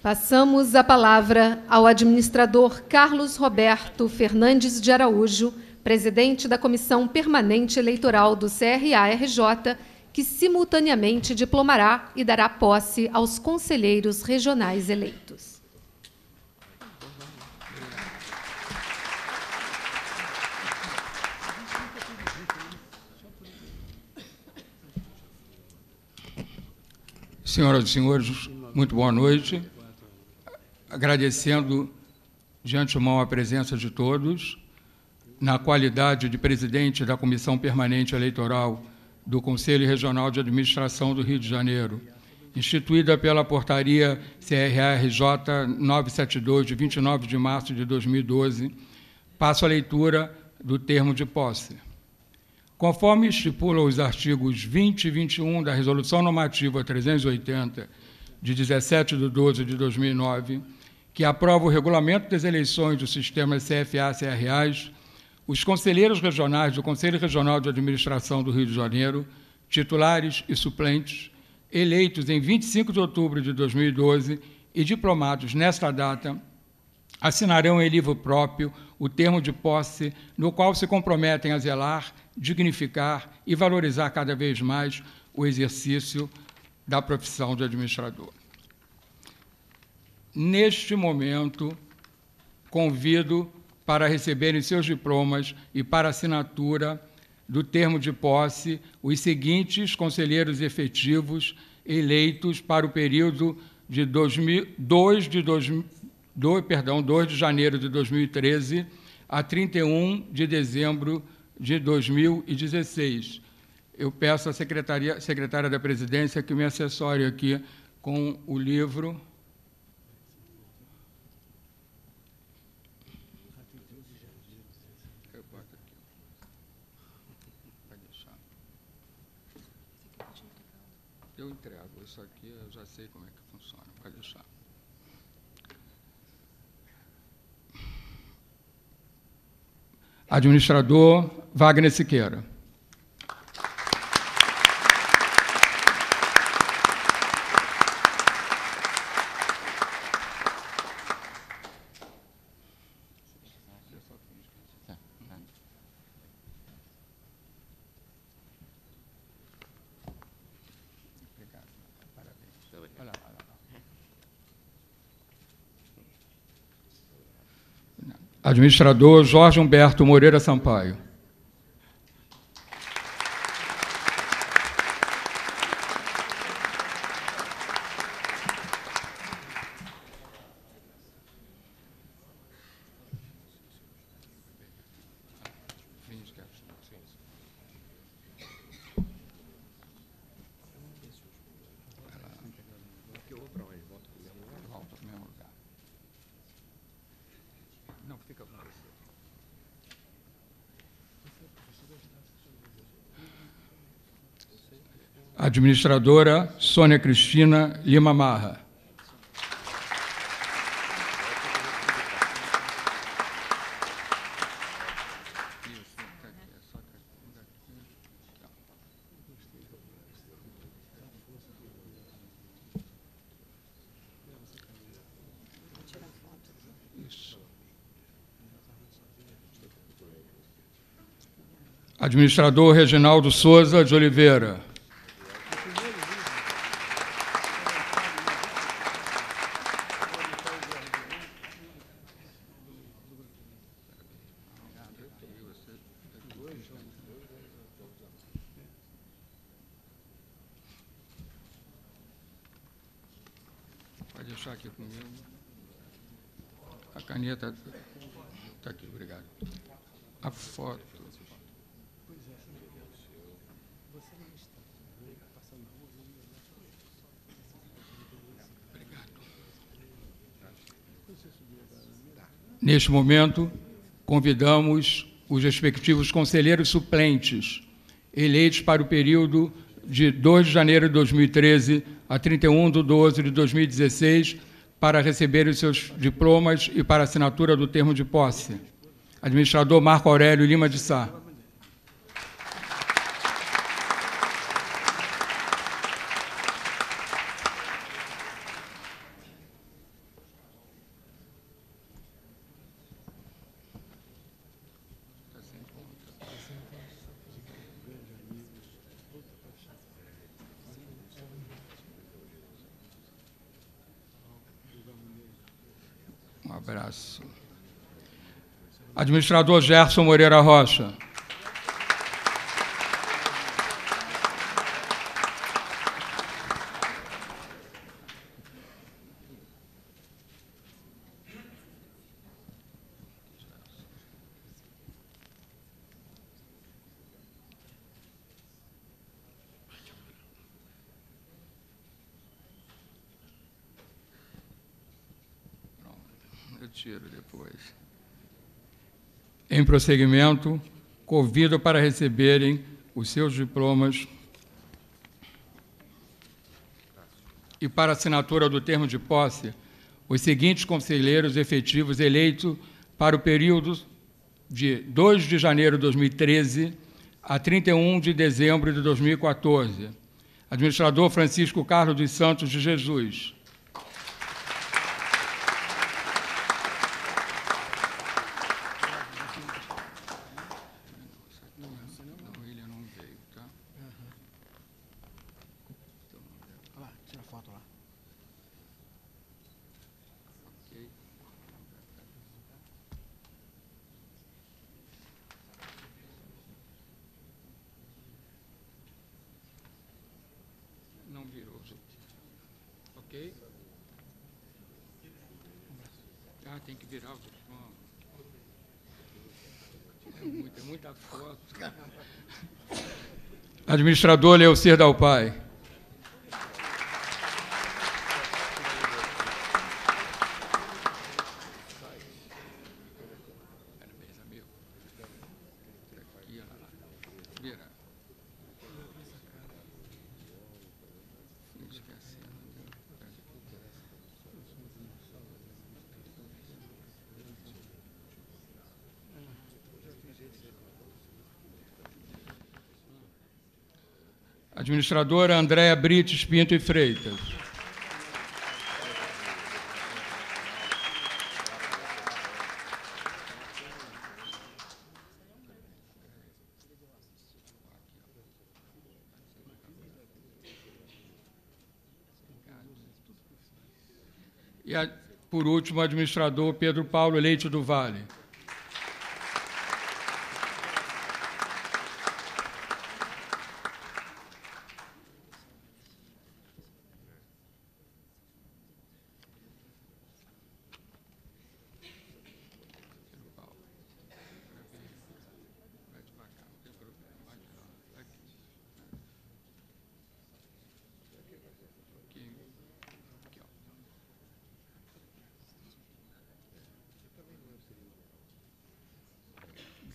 Passamos a palavra ao administrador Carlos Roberto Fernandes de Araújo, presidente da Comissão Permanente Eleitoral do CRA-RJ, que simultaneamente diplomará e dará posse aos conselheiros regionais eleitos. Senhoras e senhores, muito boa noite. Agradecendo de antemão a presença de todos, na qualidade de presidente da Comissão Permanente Eleitoral do Conselho Regional de Administração do Rio de Janeiro, instituída pela Portaria CRA-RJ 972, de 29 de março de 2012, passo a leitura do termo de posse. Conforme estipulam os artigos 20 e 21 da Resolução Normativa 380, de 17 de 12 de 2009, que aprova o regulamento das eleições do sistema CFA-CRAs, os conselheiros regionais do Conselho Regional de Administração do Rio de Janeiro, titulares e suplentes, eleitos em 25 de outubro de 2012 e diplomados nesta data, assinarão em livro próprio o termo de posse, no qual se comprometem a zelar, dignificar e valorizar cada vez mais o exercício da profissão de administrador. Neste momento, convido para receberem seus diplomas e para assinatura do termo de posse os seguintes conselheiros efetivos eleitos para o período de 2 de janeiro de 2013 a 31 de dezembro de 2016. Eu peço à secretária da Presidência que me assessore aqui com o livro. Eu entrego. Isso aqui eu já sei como é que funciona. Pode deixar. Administrador Wagner Siqueira. Administrador Jorge Humberto Moreira Sampaio. Administradora Sônia Cristina Lima Marra. Administrador Reginaldo Souza de Oliveira. Pode deixar aqui comigo. A caneta está aqui, obrigado. A foto. Obrigado. Neste momento, convidamos os respectivos conselheiros suplentes, eleitos para o período de 2 de janeiro de 2013 a 31 de 12 de 2016, para receberem os seus diplomas e para assinatura do termo de posse. Administrador Marco Aurélio Lima de Sá. abraço. Administrador Gerson Moreira Rocha. Eu tiro depois. Em prosseguimento, convido para receberem os seus diplomas e para assinatura do termo de posse os seguintes conselheiros efetivos eleitos para o período de 2 de janeiro de 2013 a 31 de dezembro de 2014. Administrador Francisco Carlos dos Santos de Jesus. Não virou. Ok? Ah, tem que virar o diploma. É muita foto. Administrador Leocir Dalpai. Administradora Andréa Brites Pinto e Freitas. E, por último, o administrador Pedro Paulo Leite do Vale.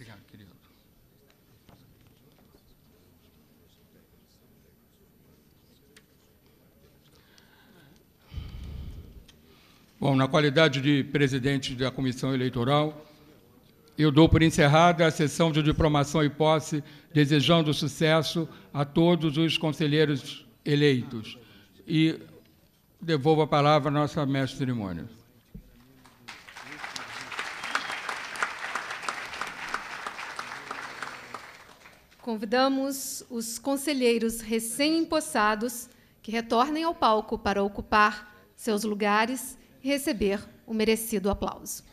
Obrigado, querido. Bom, na qualidade de presidente da Comissão Eleitoral, eu dou por encerrada a sessão de diplomação e posse, desejando sucesso a todos os conselheiros eleitos. E devolvo a palavra à nossa mestre de cerimônia. Convidamos os conselheiros recém-empossados que retornem ao palco para ocupar seus lugares e receber o merecido aplauso.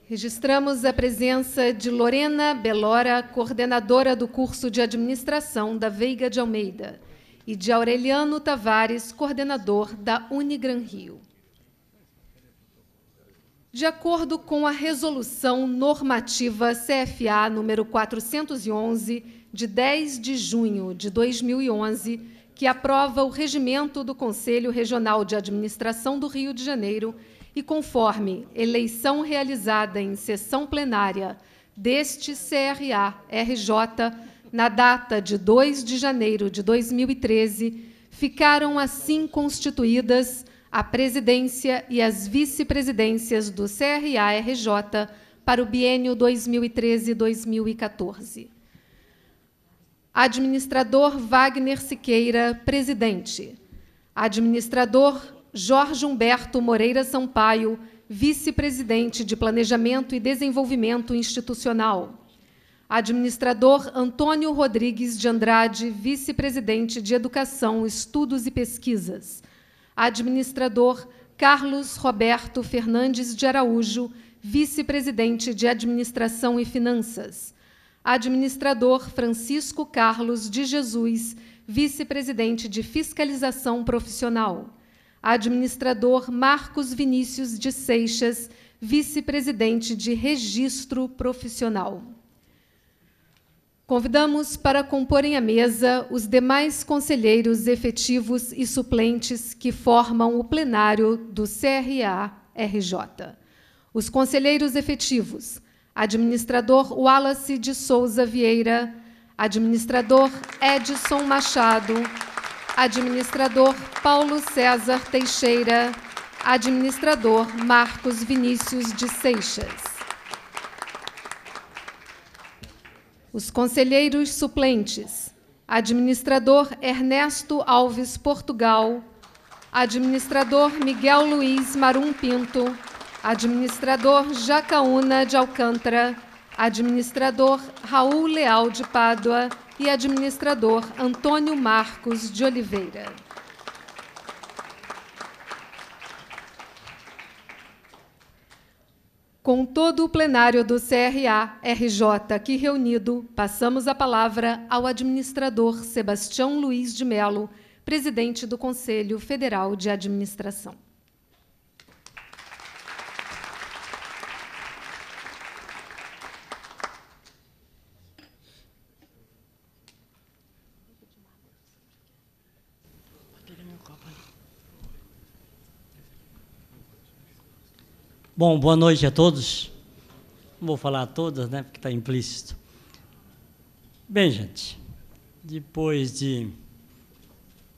Registramos a presença de Lorena Belora, coordenadora do curso de administração da Veiga de Almeida, e de Aureliano Tavares, coordenador da Unigran Rio. De acordo com a Resolução Normativa CFA número 411, de 10 de junho de 2011, que aprova o regimento do Conselho Regional de Administração do Rio de Janeiro, e conforme eleição realizada em sessão plenária deste CRA-RJ, na data de 2 de janeiro de 2013, ficaram assim constituídas a presidência e as vice-presidências do CRA-RJ para o biênio 2013-2014. Administrador Wagner Siqueira, presidente. Administrador Jorge Humberto Moreira Sampaio, vice-presidente de Planejamento e Desenvolvimento Institucional. Administrador Antônio Rodrigues de Andrade, vice-presidente de Educação, Estudos e Pesquisas. Administrador Carlos Roberto Fernandes de Araújo, vice-presidente de Administração e Finanças. Administrador Francisco Carlos de Jesus, vice-presidente de Fiscalização Profissional. Administrador Marcos Vinícius de Seixas, vice-presidente de Registro Profissional. Convidamos para comporem a mesa os demais conselheiros efetivos e suplentes que formam o plenário do CRA-RJ. Os conselheiros efetivos: administrador Wallace de Souza Vieira, administrador Edson Machado, administrador Paulo César Teixeira, administrador Marcos Vinícius de Seixas. Os conselheiros suplentes: administrador Ernesto Alves Portugal, administrador Miguel Luiz Marum Pinto, administrador Jacaúna de Alcântara, administrador Raul Leal de Pádua e administrador Antônio Marcos de Oliveira. Com todo o plenário do CRA-RJ aqui reunido, passamos a palavra ao administrador Sebastião Luiz de Mello, presidente do Conselho Federal de Administração. Bom, boa noite a todos. Não vou falar a todas, né, porque está implícito. Bem, gente, depois de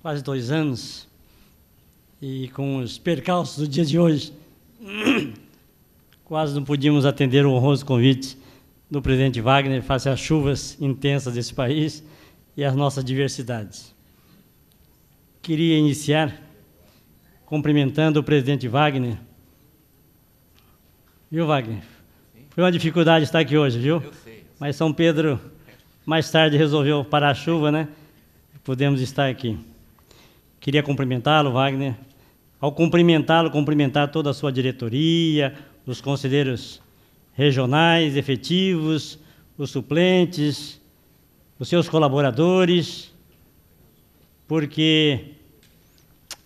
quase 2 anos e com os percalços do dia de hoje, quase não podíamos atender o honroso convite do presidente Wagner face às chuvas intensas desse país e às nossas diversidades. Queria iniciar cumprimentando o presidente Wagner. Viu, Wagner? Foi uma dificuldade estar aqui hoje, viu? Eu sei. Mas São Pedro, mais tarde, resolveu parar a chuva, né? Podemos estar aqui. Queria cumprimentá-lo, Wagner. Ao cumprimentá-lo, cumprimentar toda a sua diretoria, os conselheiros regionais, efetivos, os suplentes, os seus colaboradores, porque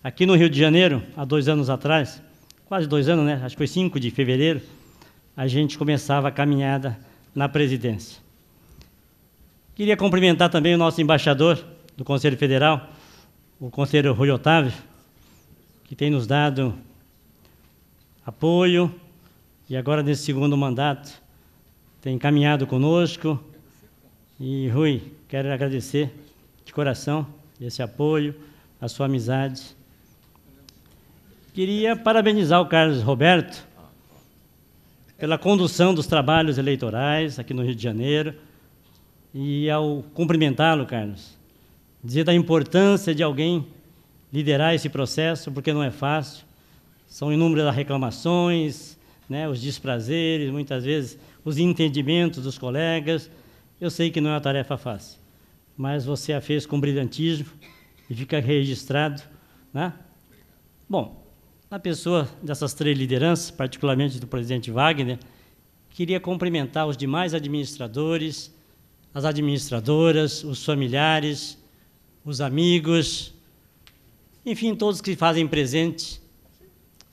aqui no Rio de Janeiro, há 2 anos atrás, quase 2 anos, né? Acho que foi 5 de fevereiro, a gente começava a caminhada na presidência. Queria cumprimentar também o nosso embaixador do Conselho Federal, o conselheiro Rui Otávio, que tem nos dado apoio e agora, nesse segundo mandato, tem caminhado conosco. E, Rui, quero agradecer de coração esse apoio, a sua amizade. Queria parabenizar o Carlos Roberto pela condução dos trabalhos eleitorais aqui no Rio de Janeiro e, ao cumprimentá-lo, Carlos, dizer da importância de alguém liderar esse processo, porque não é fácil. São inúmeras as reclamações, né, os desprazeres, muitas vezes os entendimentos dos colegas. Eu sei que não é uma tarefa fácil, mas você a fez com brilhantismo e fica registrado, né? Bom, na pessoa dessas 3 lideranças, particularmente do presidente Wagner, queria cumprimentar os demais administradores, as administradoras, os familiares, os amigos, enfim, todos que fazem presente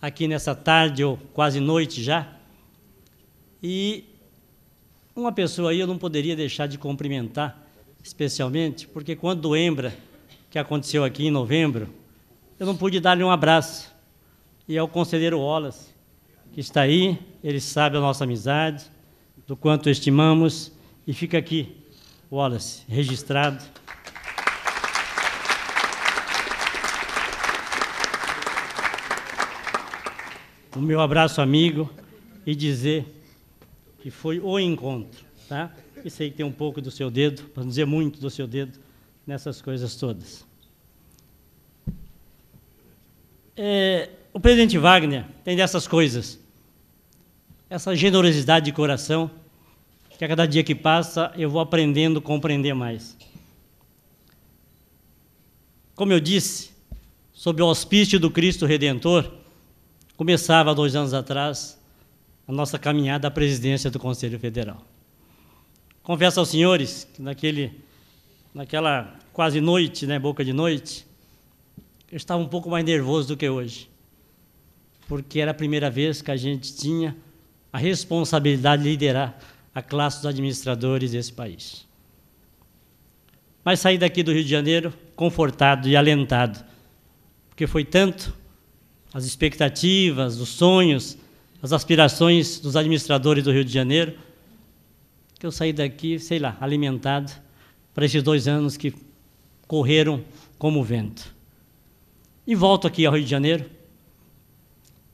aqui nessa tarde ou quase noite já. E uma pessoa aí eu não poderia deixar de cumprimentar, especialmente, porque quando do Embra, que aconteceu aqui em novembro, eu não pude dar-lhe um abraço. E ao conselheiro Wallace, que está aí, ele sabe a nossa amizade, do quanto estimamos, e fica aqui, Wallace, registrado. O meu abraço amigo e dizer que foi o encontro, tá? E sei que tem um pouco do seu dedo, para não dizer muito do seu dedo, nessas coisas todas. O presidente Wagner tem dessas coisas. essa generosidade de coração, que a cada dia que passa eu vou aprendendo a compreender mais. Como eu disse, sob o auspício do Cristo Redentor, começava 2 anos atrás a nossa caminhada à presidência do Conselho Federal. Confesso aos senhores que naquela quase noite, boca de noite, eu estava um pouco mais nervoso do que hoje, porque era a primeira vez que a gente tinha a responsabilidade de liderar a classe dos administradores desse país. Mas saí daqui do Rio de Janeiro confortado e alentado, porque foi tanto as expectativas, os sonhos, as aspirações dos administradores do Rio de Janeiro, que eu saí daqui, alimentado para esses 2 anos que correram como o vento. E volto aqui ao Rio de Janeiro,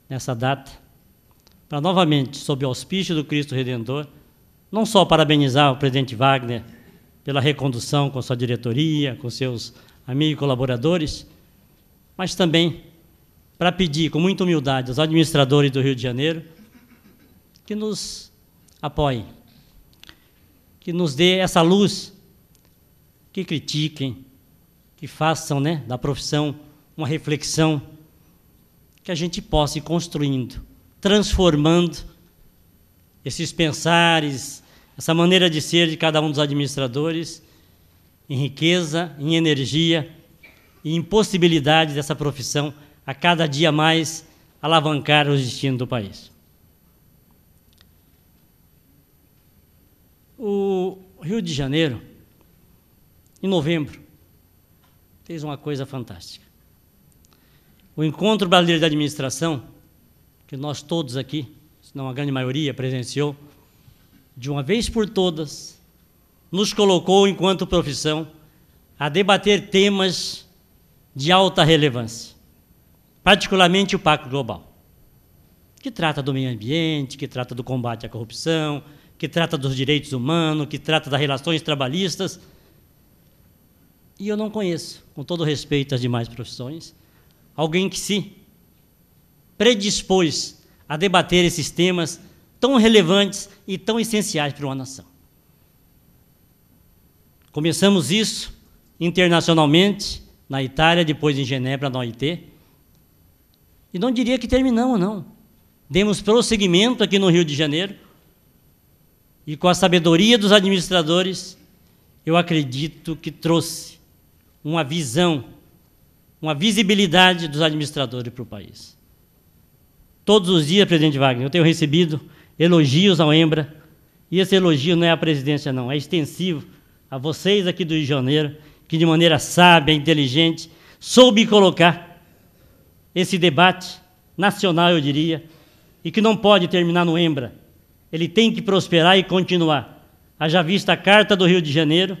nessa data, para novamente, sob o auspício do Cristo Redentor, não só parabenizar o presidente Wagner pela recondução com sua diretoria, com seus amigos e colaboradores, mas também para pedir com muita humildade aos administradores do Rio de Janeiro que nos apoiem, que nos dê essa luz, que critiquem, que façam da profissão uma reflexão, que a gente possa ir construindo, transformando esses pensares, essa maneira de ser de cada um dos administradores em riqueza, em energia e em possibilidade dessa profissão a cada dia mais alavancar os destinos do país. O Rio de Janeiro, em novembro, fez uma coisa fantástica. O Encontro Brasileiro de Administração, que nós todos aqui, se não a grande maioria, presenciou, de uma vez por todas, nos colocou, enquanto profissão, a debater temas de alta relevância, particularmente o Pacto Global, que trata do meio ambiente, que trata do combate à corrupção, que trata dos direitos humanos, que trata das relações trabalhistas. E eu não conheço, com todo respeito às demais profissões, alguém que se predispôs a debater esses temas tão relevantes e tão essenciais para uma nação. Começamos isso internacionalmente, na Itália, depois em Genebra, na OIT, e não diria que terminamos, não. Demos prosseguimento aqui no Rio de Janeiro, e com a sabedoria dos administradores, eu acredito que trouxe uma visão, uma visibilidade dos administradores para o país. Todos os dias, presidente Wagner, eu tenho recebido elogios ao EMBRA, e esse elogio não é à presidência, não, é extensivo a vocês aqui do Rio de Janeiro, que de maneira sábia, inteligente, soube colocar esse debate nacional, eu diria, e que não pode terminar no EMBRA. Ele tem que prosperar e continuar. Haja vista a Carta do Rio de Janeiro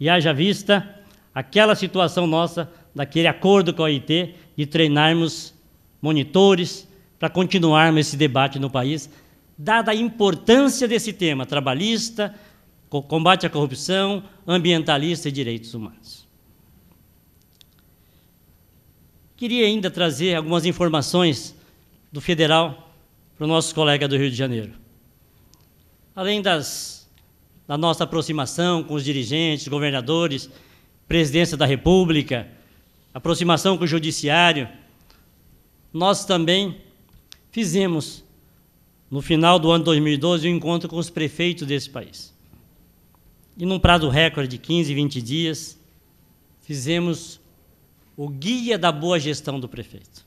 e haja vista aquela situação nossa, daquele acordo com a OIT, de treinarmos monitores para continuarmos esse debate no país, dada a importância desse tema trabalhista, combate à corrupção, ambientalista e direitos humanos. Queria ainda trazer algumas informações do federal para os nossos colegas do Rio de Janeiro. Além da nossa aproximação com os dirigentes, governadores, presidência da República, aproximação com o Judiciário, nós também fizemos, no final do ano 2012, um encontro com os prefeitos desse país. E num prazo recorde de 15, 20 dias, fizemos o Guia da Boa Gestão do Prefeito.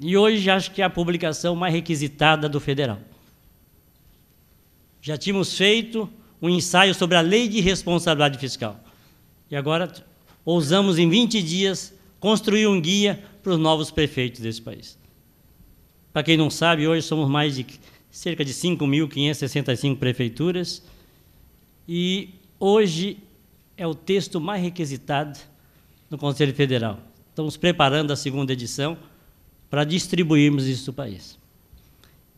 E hoje acho que é a publicação mais requisitada do federal. Já tínhamos feito um ensaio sobre a Lei de Responsabilidade Fiscal. E agora ousamos, em 20 dias, construir um guia para os novos prefeitos desse país. Para quem não sabe, hoje somos mais de cerca de 5.565 prefeituras, e hoje é o texto mais requisitado no Conselho Federal. Estamos preparando a 2ª edição para distribuirmos isso no país.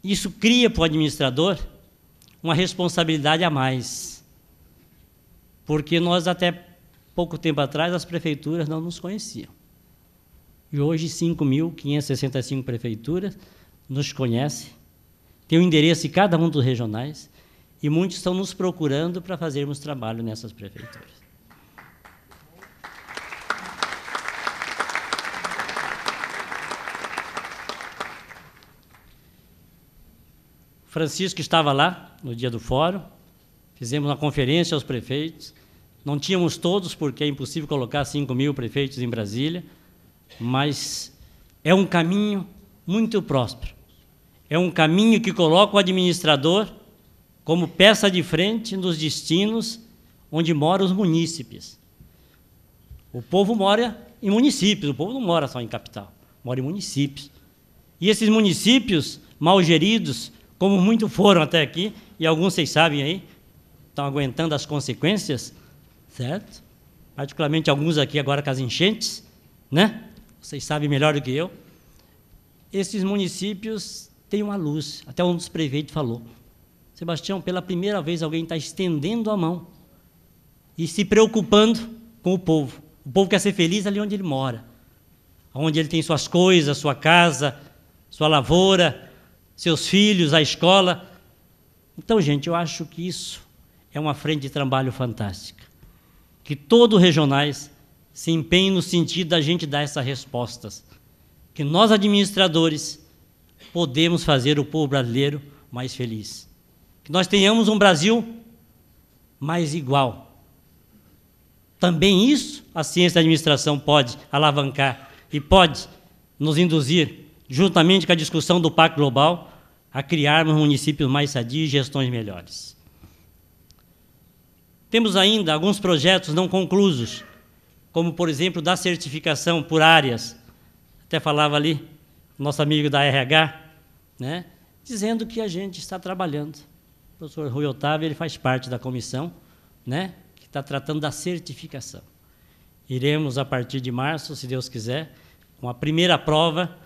Isso cria para o administrador uma responsabilidade a mais, porque nós, até pouco tempo atrás, as prefeituras não nos conheciam. E hoje 5.565 prefeituras nos conhecem tem o endereço de cada um dos regionais, e muitos estão nos procurando para fazermos trabalho nessas prefeituras. Francisco estava lá no dia do fórum, fizemos uma conferência aos prefeitos, não tínhamos todos, porque é impossível colocar 5.000 prefeitos em Brasília, mas é um caminho muito próspero. É um caminho que coloca o administrador como peça de frente nos destinos onde moram os munícipes. O povo mora em municípios, o povo não mora só em capital, mora em municípios. E esses municípios mal geridos, como muitos foram até aqui, e alguns vocês sabem aí, estão aguentando as consequências, certo? Particularmente alguns aqui agora com as enchentes, né? Vocês sabem melhor do que eu. Esses municípios têm uma luz, até um dos prefeitos falou. Sebastião, pela primeira vez alguém está estendendo a mão e se preocupando com o povo. O povo quer ser feliz ali onde ele mora, onde ele tem suas coisas, sua casa, sua lavoura, seus filhos, a escola. Então, gente, eu acho que isso é uma frente de trabalho fantástica. Que todos os regionais se empenhem no sentido da gente dar essas respostas. Que nós, administradores, podemos fazer o povo brasileiro mais feliz. Que nós tenhamos um Brasil mais igual. Também isso a ciência da administração pode alavancar e pode nos induzir, juntamente com a discussão do Pacto Global, a criarmos municípios mais sadios e gestões melhores. Temos ainda alguns projetos não conclusos, como, por exemplo, da certificação por áreas. Até falava ali, nosso amigo da RH, né, dizendo que a gente está trabalhando. O professor Rui Otávio, ele faz parte da comissão, né, que está tratando da certificação. Iremos, a partir de março, se Deus quiser, com a primeira prova,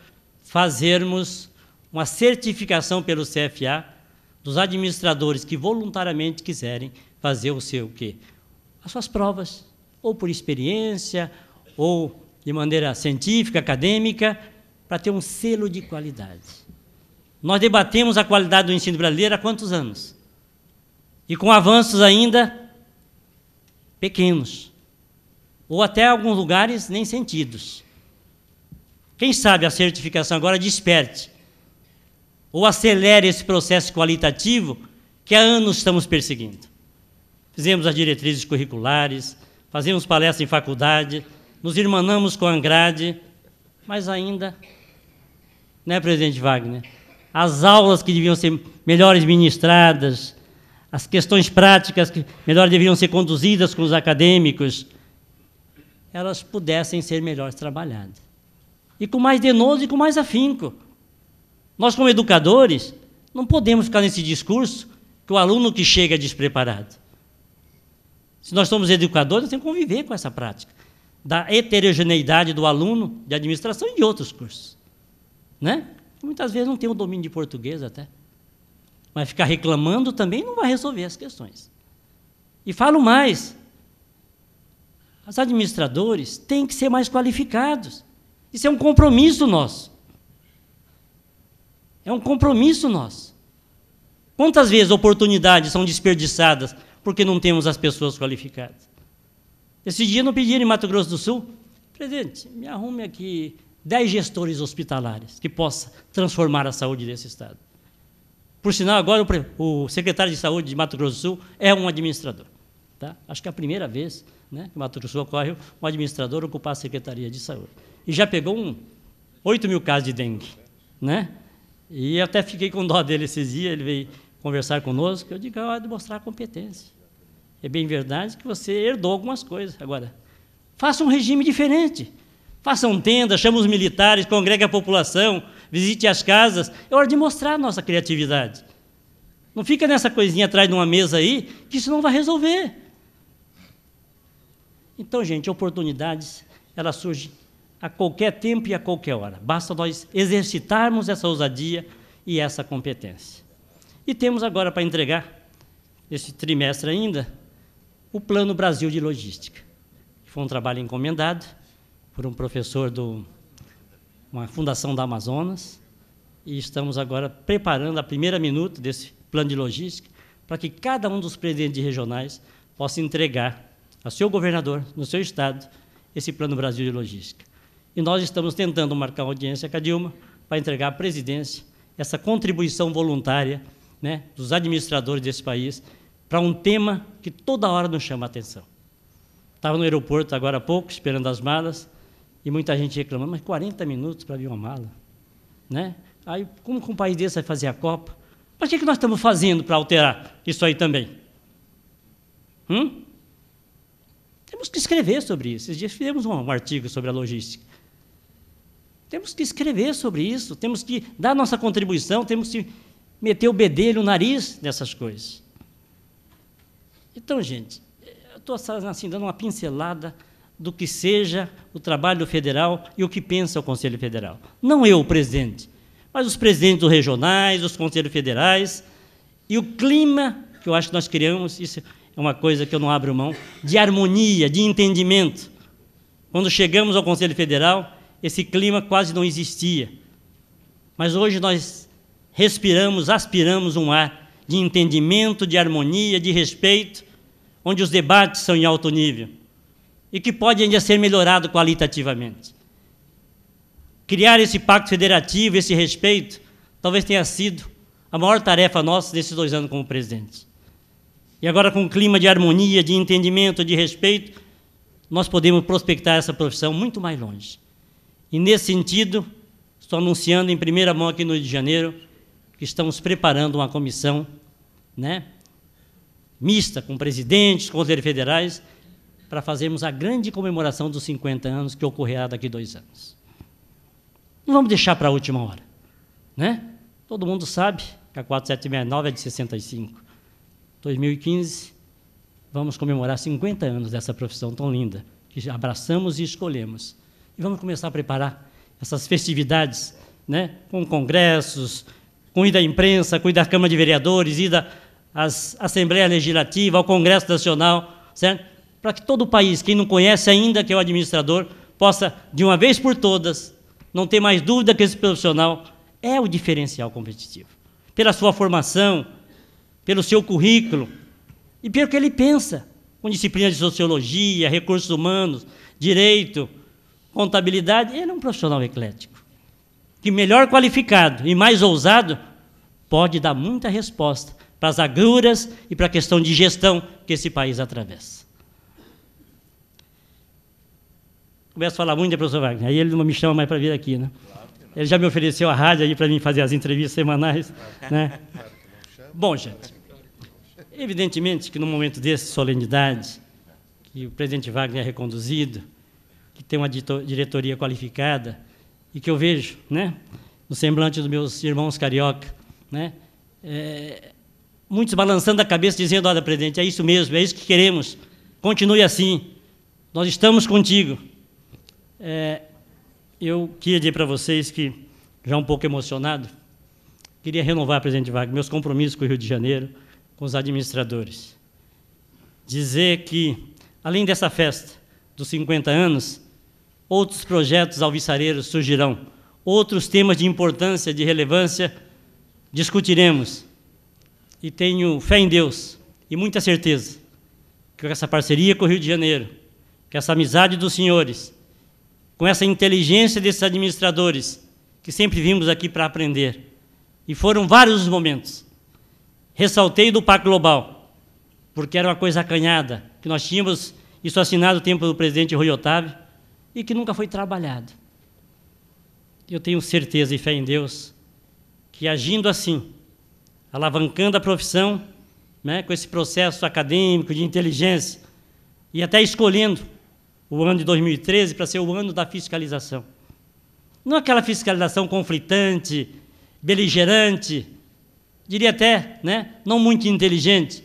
fazermos uma certificação pelo CFA dos administradores que voluntariamente quiserem fazer o seu quê? As suas provas, ou por experiência, ou de maneira científica, acadêmica, para ter um selo de qualidade. Nós debatemos a qualidade do ensino brasileiro há quantos anos? E com avanços ainda pequenos, ou até alguns lugares nem sentidos. Quem sabe a certificação agora desperte, ou acelere esse processo qualitativo que há anos estamos perseguindo. Fizemos as diretrizes curriculares, fazemos palestras em faculdade, nos irmanamos com a Angrade, mas ainda, né, presidente Wagner, as aulas que deviam ser melhores ministradas, as questões práticas que melhor deveriam ser conduzidas com os acadêmicos, elas pudessem ser melhores trabalhadas. E com mais denoso e com mais afinco. Nós, como educadores, não podemos ficar nesse discurso que o aluno que chega é despreparado. Se nós somos educadores, nós temos que conviver com essa prática da heterogeneidade do aluno de administração e de outros cursos. Né? Muitas vezes não tem o domínio de português até. Mas ficar reclamando também não vai resolver as questões. E falo mais. Os administradores têm que ser mais qualificados. Isso é um compromisso nosso. É um compromisso nosso. Quantas vezes oportunidades são desperdiçadas porque não temos as pessoas qualificadas? Esse dia não pediram em Mato Grosso do Sul, presidente, me arrume aqui 10 gestores hospitalares que possam transformar a saúde desse estado. Por sinal, agora o secretário de saúde de Mato Grosso do Sul é um administrador. Tá? Acho que é a primeira vez, né, que Mato Grosso do Sul ocorre um administrador ocupar a Secretaria de Saúde. E já pegou 8.000 casos de dengue. Né? E eu até fiquei com dó dele esses dias, ele veio conversar conosco, eu digo, é hora de mostrar a competência. É bem verdade que você herdou algumas coisas. Agora, faça um regime diferente. Faça um tenda, chame os militares, congregue a população, visite as casas. É hora de mostrar a nossa criatividade. Não fica nessa coisinha atrás de uma mesa aí, que isso não vai resolver. Então, gente, oportunidades, elas surgem a qualquer tempo e a qualquer hora. Basta nós exercitarmos essa ousadia e essa competência. E temos agora para entregar, esse trimestre ainda, o Plano Brasil de Logística, que foi um trabalho encomendado por um professor de uma fundação da Amazonas, e estamos agora preparando a primeira minuta desse plano de logística para que cada um dos presidentes regionais possa entregar ao seu governador, no seu estado, esse Plano Brasil de Logística. E nós estamos tentando marcar uma audiência com a Dilma para entregar à presidência essa contribuição voluntária, né, dos administradores desse país para um tema que toda hora nos chama a atenção. Estava no aeroporto agora há pouco, esperando as malas, e muita gente reclamando, mas 40 minutos para vir uma mala, né? Aí, como que um país desse vai fazer a Copa? Mas o que nós estamos fazendo para alterar isso aí também? Temos que escrever sobre isso. Esses dias fizemos um artigo sobre a logística. Temos que escrever sobre isso, temos que dar nossa contribuição, temos que meter o bedelho, o nariz nessas coisas. Então, gente, eu estou assim, dando uma pincelada do que seja o trabalho federal e o que pensa o Conselho Federal. Não eu, o presidente, mas os presidentes regionais, os conselhos federais, e o clima que eu acho que nós criamos, isso é uma coisa que eu não abro mão, de harmonia, de entendimento. Quando chegamos ao Conselho Federal, esse clima quase não existia. Mas hoje nós respiramos, aspiramos um ar de entendimento, de harmonia, de respeito, onde os debates são em alto nível e que pode ainda ser melhorado qualitativamente. Criar esse pacto federativo, esse respeito, talvez tenha sido a maior tarefa nossa nesses 2 anos como presidente. E agora, com um clima de harmonia, de entendimento, de respeito, nós podemos prospectar essa profissão muito mais longe. E, nesse sentido, estou anunciando em primeira mão aqui no Rio de Janeiro que estamos preparando uma comissão, né, mista, com presidentes, conselheiros federais, para fazermos a grande comemoração dos 50 anos que ocorrerá daqui a 2 anos. Não vamos deixar para a última hora, né? Todo mundo sabe que a 4769 é de 65. 2015, vamos comemorar 50 anos dessa profissão tão linda, que abraçamos e escolhemos. E vamos começar a preparar essas festividades, né, com congressos, com ida à imprensa, com ida à Câmara de Vereadores, ida à Assembleia Legislativa, ao Congresso Nacional, certo? Para que todo o país, quem não conhece ainda, que é o administrador, possa, de uma vez por todas, não ter mais dúvida que esse profissional é o diferencial competitivo. Pela sua formação, pelo seu currículo e pelo que ele pensa, com disciplinas de sociologia, recursos humanos, direito, contabilidade. Ele é um profissional eclético, que melhor qualificado e mais ousado pode dar muita resposta para as agruras e para a questão de gestão que esse país atravessa. Começo a falar muito, professor Wagner, aí ele não me chama mais para vir aqui, né? Ele já me ofereceu a rádio aí para mim fazer as entrevistas semanais, né? Bom, gente, evidentemente que num momento desse, solenidade, que o presidente Wagner é reconduzido, que tem uma diretoria qualificada, e que eu vejo, né, no semblante dos meus irmãos carioca, né, muitos balançando a cabeça, dizendo, olha, presidente, é isso mesmo, é isso que queremos, continue assim, nós estamos contigo. Eu queria dizer para vocês que, já um pouco emocionado, queria renovar, presidente Wagner, meus compromissos com o Rio de Janeiro, com os administradores. Dizer que, além dessa festa dos 50 anos, outros projetos alvissareiros surgirão, outros temas de importância, de relevância, discutiremos. E tenho fé em Deus e muita certeza que essa parceria com o Rio de Janeiro, que essa amizade dos senhores, com essa inteligência desses administradores, que sempre vimos aqui para aprender, e foram vários os momentos. Ressaltei do Pacto Global, porque era uma coisa acanhada, que nós tínhamos isso assinado no tempo do presidente Rui Otávio, e que nunca foi trabalhado. Eu tenho certeza e fé em Deus que, agindo assim, alavancando a profissão, né, com esse processo acadêmico de inteligência, e até escolhendo o ano de 2013 para ser o ano da fiscalização. Não aquela fiscalização conflitante, beligerante, diria até, né, não muito inteligente,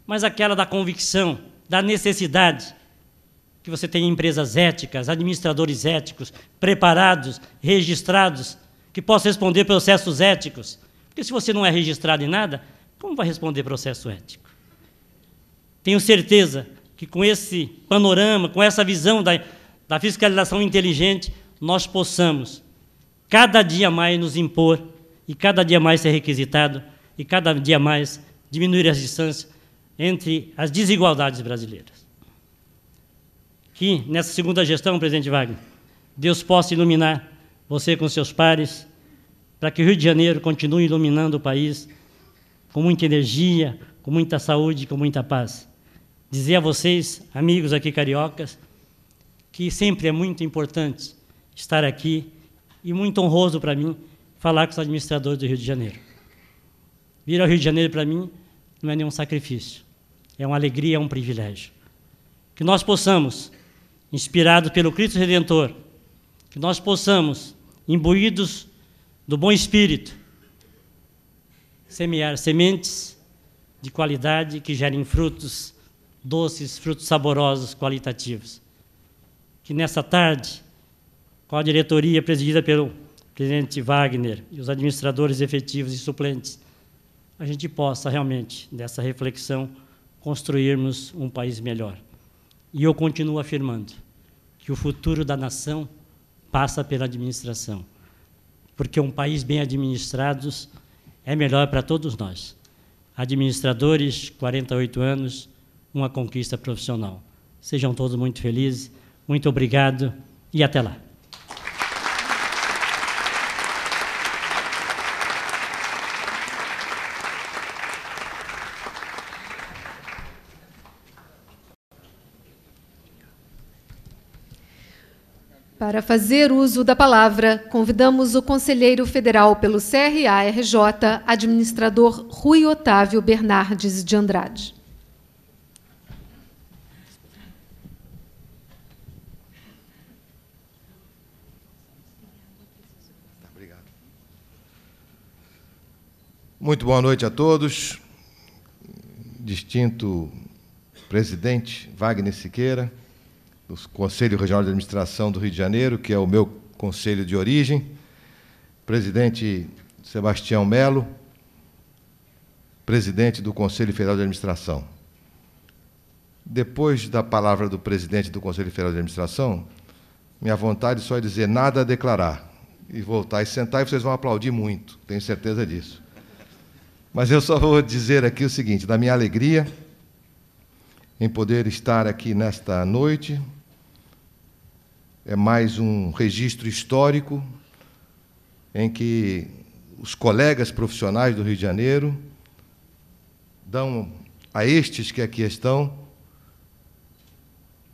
mas aquela da convicção, da necessidade, que você tenha empresas éticas, administradores éticos, preparados, registrados, que possam responder processos éticos. Porque se você não é registrado em nada, como vai responder processo ético? Tenho certeza que com esse panorama, com essa visão da fiscalização inteligente, nós possamos, cada dia mais, nos impor e cada dia mais ser requisitado e cada dia mais diminuir as distâncias entre as desigualdades brasileiras. Que, nessa segunda gestão, presidente Wagner, Deus possa iluminar você com seus pares, para que o Rio de Janeiro continue iluminando o país com muita energia, com muita saúde, com muita paz. Dizer a vocês, amigos aqui cariocas, que sempre é muito importante estar aqui e muito honroso para mim falar com os administradores do Rio de Janeiro. Vir ao Rio de Janeiro, para mim, não é nenhum sacrifício. É uma alegria, é um privilégio. Que nós possamos, inspirados pelo Cristo Redentor, que nós possamos, imbuídos do bom espírito, semear sementes de qualidade que gerem frutos doces, frutos saborosos, qualitativos. Que nessa tarde, com a diretoria presidida pelo presidente Wagner e os administradores efetivos e suplentes, a gente possa realmente, nessa reflexão, construirmos um país melhor. E eu continuo afirmando que o futuro da nação passa pela administração, porque um país bem administrado é melhor para todos nós. Administradores, 48 anos, uma conquista profissional. Sejam todos muito felizes, muito obrigado e até lá. Para fazer uso da palavra, convidamos o conselheiro federal pelo CRA-RJ, administrador Rui Otávio Bernardes de Andrade. Obrigado. Muito boa noite a todos. Distinto presidente Wagner Siqueira, do Conselho Regional de Administração do Rio de Janeiro, que é o meu conselho de origem, presidente Sebastião Melo, presidente do Conselho Federal de Administração. Depois da palavra do presidente do Conselho Federal de Administração, minha vontade só é dizer nada a declarar, e voltar e sentar, e vocês vão aplaudir muito, tenho certeza disso. Mas eu só vou dizer aqui o seguinte, da minha alegria em poder estar aqui nesta noite. É mais um registro histórico em que os colegas profissionais do Rio de Janeiro dão a estes que aqui estão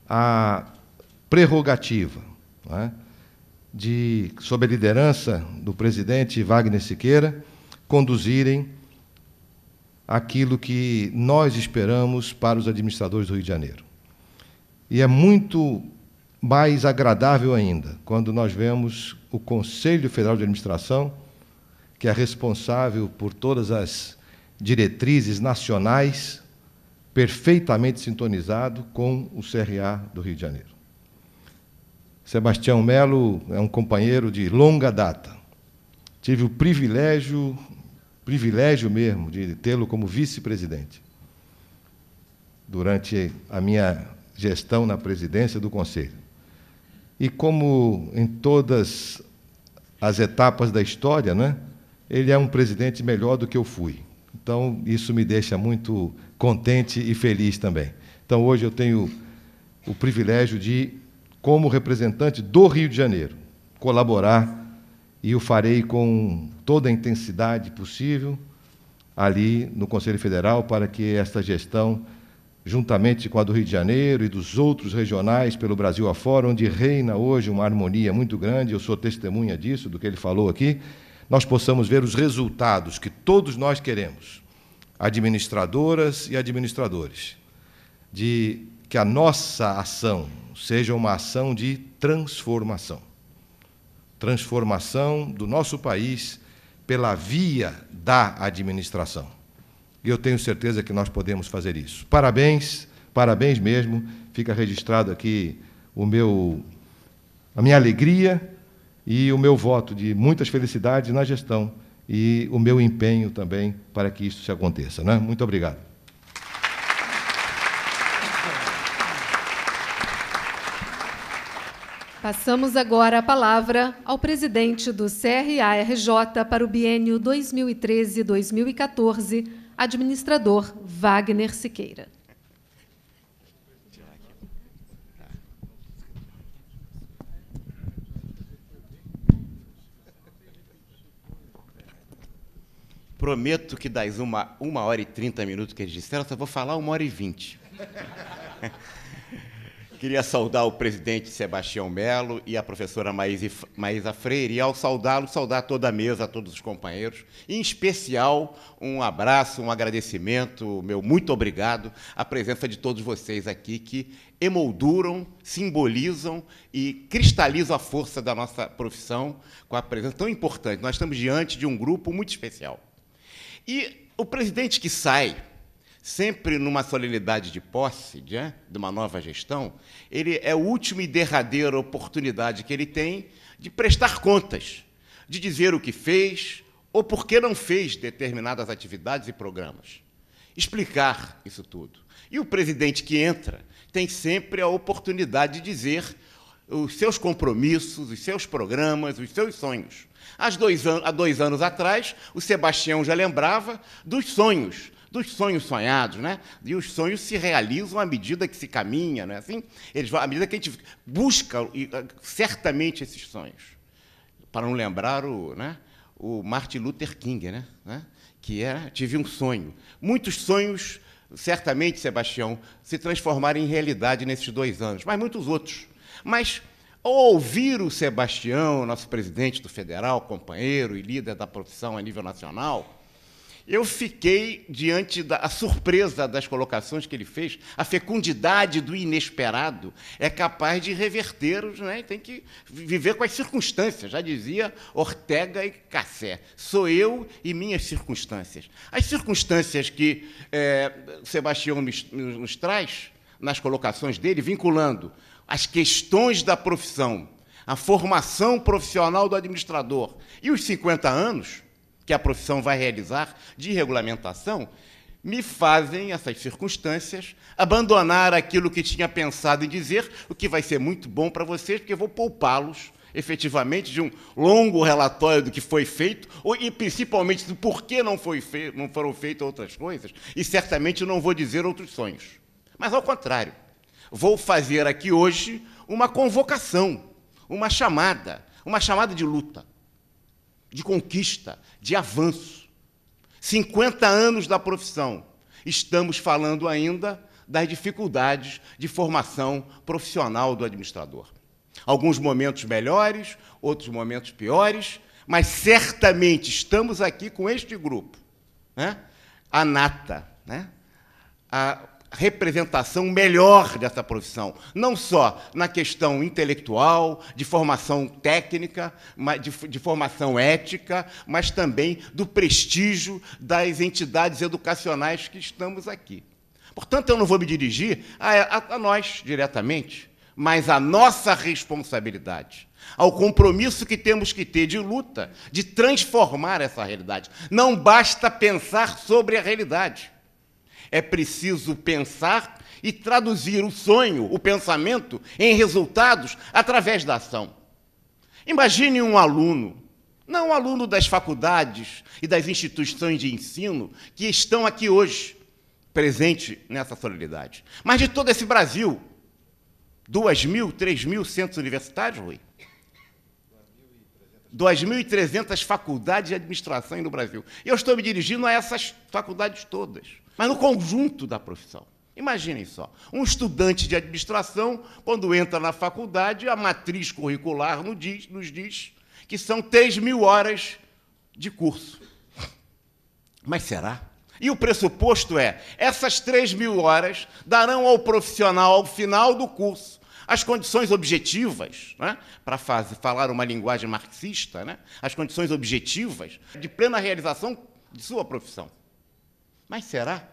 a prerrogativa, não é, de, sob a liderança do presidente Wagner Siqueira, conduzirem aquilo que nós esperamos para os administradores do Rio de Janeiro. E é muito mais agradável ainda quando nós vemos o Conselho Federal de Administração, que é responsável por todas as diretrizes nacionais, perfeitamente sintonizado com o CRA do Rio de Janeiro. Sebastião Melo é um companheiro de longa data. Tive o privilégio mesmo de tê-lo como vice-presidente durante a minha gestão na presidência do Conselho. E como em todas as etapas da história, né, ele é um presidente melhor do que eu fui. Então, isso me deixa muito contente e feliz também. Então, hoje eu tenho o privilégio de, como representante do Rio de Janeiro, colaborar, e o farei com toda a intensidade possível ali no Conselho Federal para que esta gestão, juntamente com a do Rio de Janeiro e dos outros regionais pelo Brasil afora, onde reina hoje uma harmonia muito grande, eu sou testemunha disso, do que ele falou aqui, nós possamos ver os resultados que todos nós queremos, administradoras e administradores, de que a nossa ação seja uma ação de transformação do nosso país pela via da administração. E eu tenho certeza que nós podemos fazer isso. Parabéns, parabéns mesmo. Fica registrado aqui a minha alegria e o meu voto de muitas felicidades na gestão e o meu empenho também para que isso se aconteça, né? Muito obrigado. Passamos agora a palavra ao presidente do CRA-RJ para o biênio 2013-2014, administrador Wagner Siqueira. Prometo que das 1h30 que eles disseram, só vou falar 1h20. Queria saudar o presidente Sebastião Melo e a professora Maísa Freire, e ao saudá-lo, saudar toda a mesa, todos os companheiros, e, em especial, um abraço, um agradecimento, meu muito obrigado, à presença de todos vocês aqui, que emolduram, simbolizam e cristalizam a força da nossa profissão com a presença tão importante. Nós estamos diante de um grupo muito especial. E o presidente que sai, sempre numa solenidade de posse, de uma nova gestão, ele é a última e derradeira oportunidade que ele tem de prestar contas, de dizer o que fez ou por que não fez determinadas atividades e programas. Explicar isso tudo. E o presidente que entra tem sempre a oportunidade de dizer os seus compromissos, os seus programas, os seus sonhos. Há 2 anos atrás, o Sebastião já lembrava dos sonhos sonhados, né? E os sonhos se realizam à medida que se caminha, não é assim? À medida que a gente busca certamente esses sonhos. Para não lembrar o Martin Luther King, né? Que tive um sonho. Muitos sonhos, certamente, Sebastião, se transformaram em realidade nesses 2 anos, mas muitos outros. Mas, ao ouvir o Sebastião, nosso presidente do Federal, companheiro e líder da profissão a nível nacional, eu fiquei diante da surpresa das colocações que ele fez. A fecundidade do inesperado é capaz de reverter, tem que viver com as circunstâncias, já dizia Ortega y Gasset. Sou eu e minhas circunstâncias. As circunstâncias que Sebastião nos traz, nas colocações dele, vinculando as questões da profissão, a formação profissional do administrador e os 50 anos que a profissão vai realizar de regulamentação, me fazem, essas circunstâncias, abandonar aquilo que tinha pensado em dizer, o que vai ser muito bom para vocês, porque eu vou poupá-los, efetivamente, de um longo relatório do que foi feito, e principalmente do porquê não foram feitas outras coisas, e certamente não vou dizer outros sonhos. Mas, ao contrário, vou fazer aqui hoje uma convocação, uma chamada de luta, de conquista, de avanço. 50 anos da profissão. Estamos falando ainda das dificuldades de formação profissional do administrador. Alguns momentos melhores, outros momentos piores, mas certamente estamos aqui com este grupo, a nata, a representação melhor dessa profissão, não só na questão intelectual, de formação técnica, de formação ética, mas também do prestígio das entidades educacionais que estamos aqui. Portanto, eu não vou me dirigir a nós diretamente, mas à nossa responsabilidade, ao compromisso que temos que ter de luta, de transformar essa realidade. Não basta pensar sobre a realidade. É preciso pensar e traduzir o sonho, o pensamento, em resultados através da ação. Imagine um aluno, não um aluno das faculdades e das instituições de ensino que estão aqui hoje, presente nessa solenidade, mas de todo esse Brasil. 2.000, 3.000 centros universitários, Rui? 2.300 faculdades de administração no Brasil. E eu estou me dirigindo a essas faculdades todas, mas no conjunto da profissão. Imaginem só, um estudante de administração, quando entra na faculdade, a matriz curricular nos diz que são 3.000 horas de curso. Mas será? E o pressuposto é, essas 3.000 horas darão ao profissional, ao final do curso, as condições objetivas, para falar uma linguagem marxista, as condições objetivas de plena realização de sua profissão. Mas será?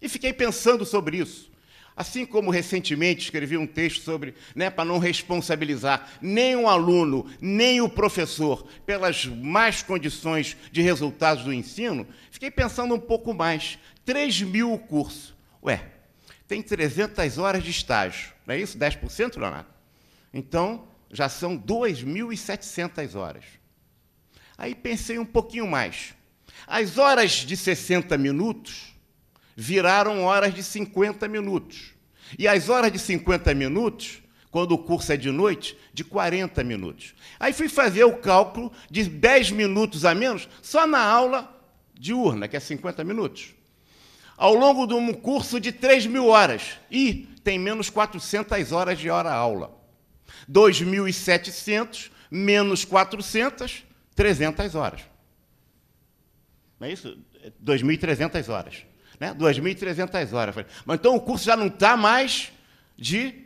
E fiquei pensando sobre isso. Assim como recentemente escrevi um texto sobre, para não responsabilizar nem o aluno, nem o professor pelas más condições de resultados do ensino, fiquei pensando um pouco mais. 3.000 o curso. Tem 300 horas de estágio, não é isso? 10%, Leonardo? Então, já são 2.700 horas. Aí pensei um pouquinho mais. As horas de 60 minutos viraram horas de 50 minutos. E as horas de 50 minutos, quando o curso é de noite, de 40 minutos. Aí fui fazer o cálculo de 10 minutos a menos só na aula diurna, que é 50 minutos. Ao longo de um curso de 3.000 horas. E tem menos 400 horas de hora-aula. 2.700 menos 400, 300 horas. Não é isso? 2.300 horas. Né? 2.300 horas. Mas então o curso já não está mais de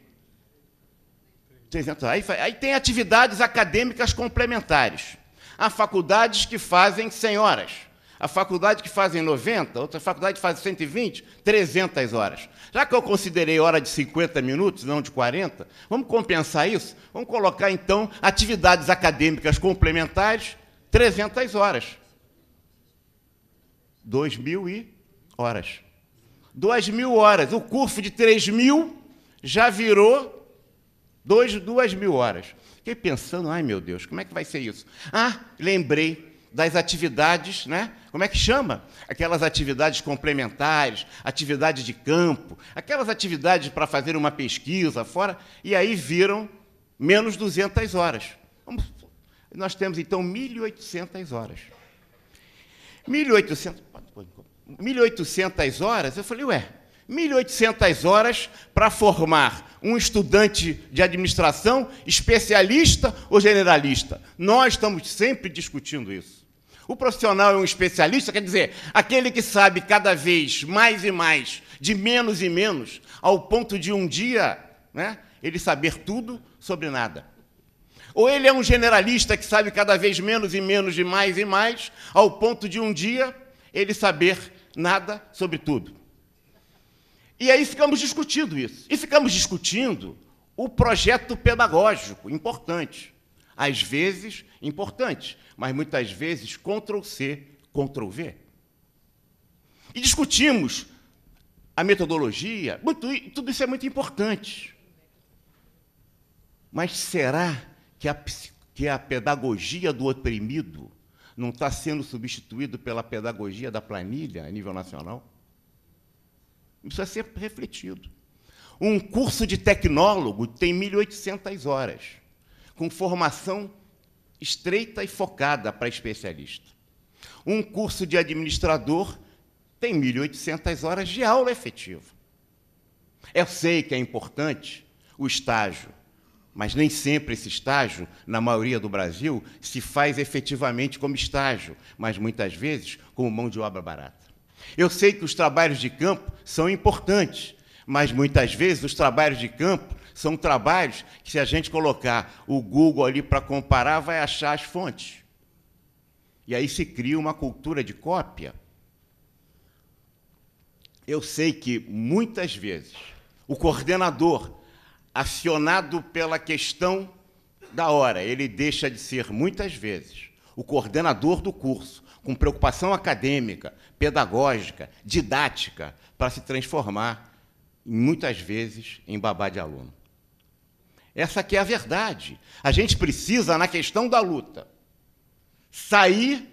300 horas. Aí tem atividades acadêmicas complementares. Há faculdades que fazem 100 horas. A faculdade que fazem 90, outra faculdade que faz 120, 300 horas. Já que eu considerei hora de 50 minutos, não de 40, vamos compensar isso? Vamos colocar, então, atividades acadêmicas complementares, 300 horas. 2.000 horas. 2.000 horas. O curso de 3.000 já virou 2.000 horas. Fiquei pensando, ai, meu Deus, como é que vai ser isso? Ah, lembrei das atividades, né? Como é que chama? Aquelas atividades complementares, atividades de campo, aquelas atividades para fazer uma pesquisa fora, e aí viram menos 200 horas. Nós temos, então, 1.800 horas. 1.800 horas, eu falei, 1.800 horas para formar um estudante de administração, especialista ou generalista? Nós estamos sempre discutindo isso. O profissional é um especialista, quer dizer, aquele que sabe cada vez mais e mais, de menos e menos, ao ponto de um dia, né, ele saber tudo sobre nada. Ou ele é um generalista que sabe cada vez menos e menos, de mais e mais, ao ponto de um dia ele saber nada sobre tudo. E aí ficamos discutindo isso. E ficamos discutindo o projeto pedagógico, importante. Às vezes, importante, mas muitas vezes Ctrl+C, Ctrl+V. E discutimos a metodologia, tudo isso é muito importante. Mas será que a pedagogia do oprimido não está sendo substituído pela pedagogia da planilha a nível nacional? Isso precisa ser refletido. Um curso de tecnólogo tem 1.800 horas, com formação estreita e focada para especialista. Um curso de administrador tem 1.800 horas de aula efetiva. Eu sei que é importante o estágio, mas nem sempre esse estágio, na maioria do Brasil, se faz efetivamente como estágio, mas muitas vezes como mão de obra barata. Eu sei que os trabalhos de campo são importantes, mas muitas vezes os trabalhos de campo são trabalhos que, se a gente colocar o Google ali para comparar, vai achar as fontes. E aí se cria uma cultura de cópia. Eu sei que, muitas vezes, o coordenador, acionado pela questão da hora, ele deixa de ser, muitas vezes, o coordenador do curso, com preocupação acadêmica, pedagógica, didática, para se transformar, muitas vezes, em babá de aluno. Essa aqui é a verdade. A gente precisa, na questão da luta, sair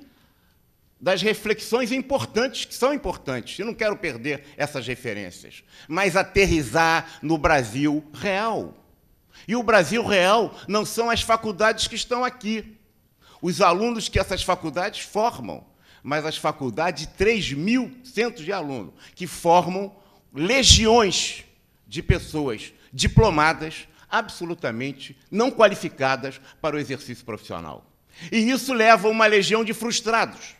das reflexões importantes, que são importantes, eu não quero perder essas referências, mas aterrissar no Brasil real. E o Brasil real não são as faculdades que estão aqui, os alunos que essas faculdades formam, mas as faculdades de 3.000 centros de alunos, que formam legiões de pessoas diplomadas, absolutamente não qualificadas para o exercício profissional. E isso leva a uma legião de frustrados,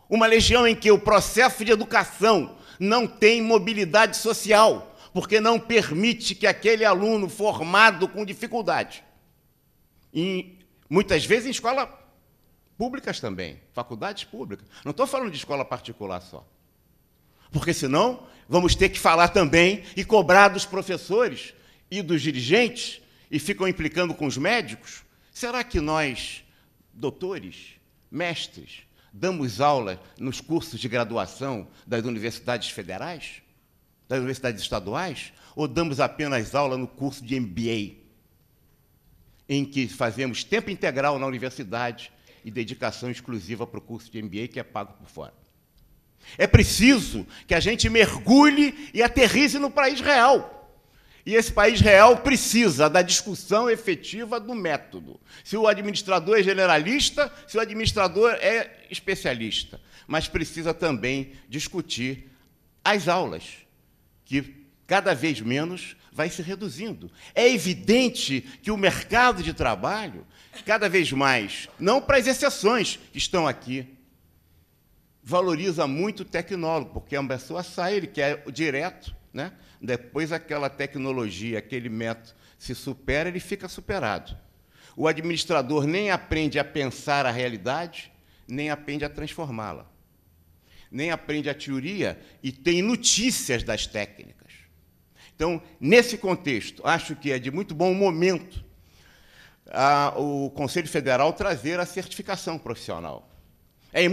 uma legião em que o processo de educação não tem mobilidade social, porque não permite que aquele aluno formado com dificuldade, e muitas vezes em escolas públicas também, faculdades públicas, não estou falando de escola particular só, porque senão vamos ter que falar também e cobrar dos professores e dos dirigentes, e ficam implicando com os médicos. Será que nós, doutores, mestres, damos aula nos cursos de graduação das universidades federais, das universidades estaduais, ou damos apenas aula no curso de MBA? em que fazemos tempo integral na universidade e dedicação exclusiva para o curso de MBA, que é pago por fora. É preciso que a gente mergulhe e aterrize no país real. E esse país real precisa da discussão efetiva do método. Se o administrador é generalista, se o administrador é especialista. Mas precisa também discutir as aulas, que cada vez menos vai se reduzindo. É evidente que o mercado de trabalho, cada vez mais, não para as exceções que estão aqui, valoriza muito o tecnólogo, porque a pessoa sai, ele quer direto, né? Depois aquela tecnologia, aquele método se supera, ele fica superado. O administrador nem aprende a pensar a realidade, nem aprende a transformá-la. Nem aprende a teoria e tem notícias das técnicas. Então, nesse contexto, acho que é de muito bom momento o Conselho Federal trazer a certificação profissional. É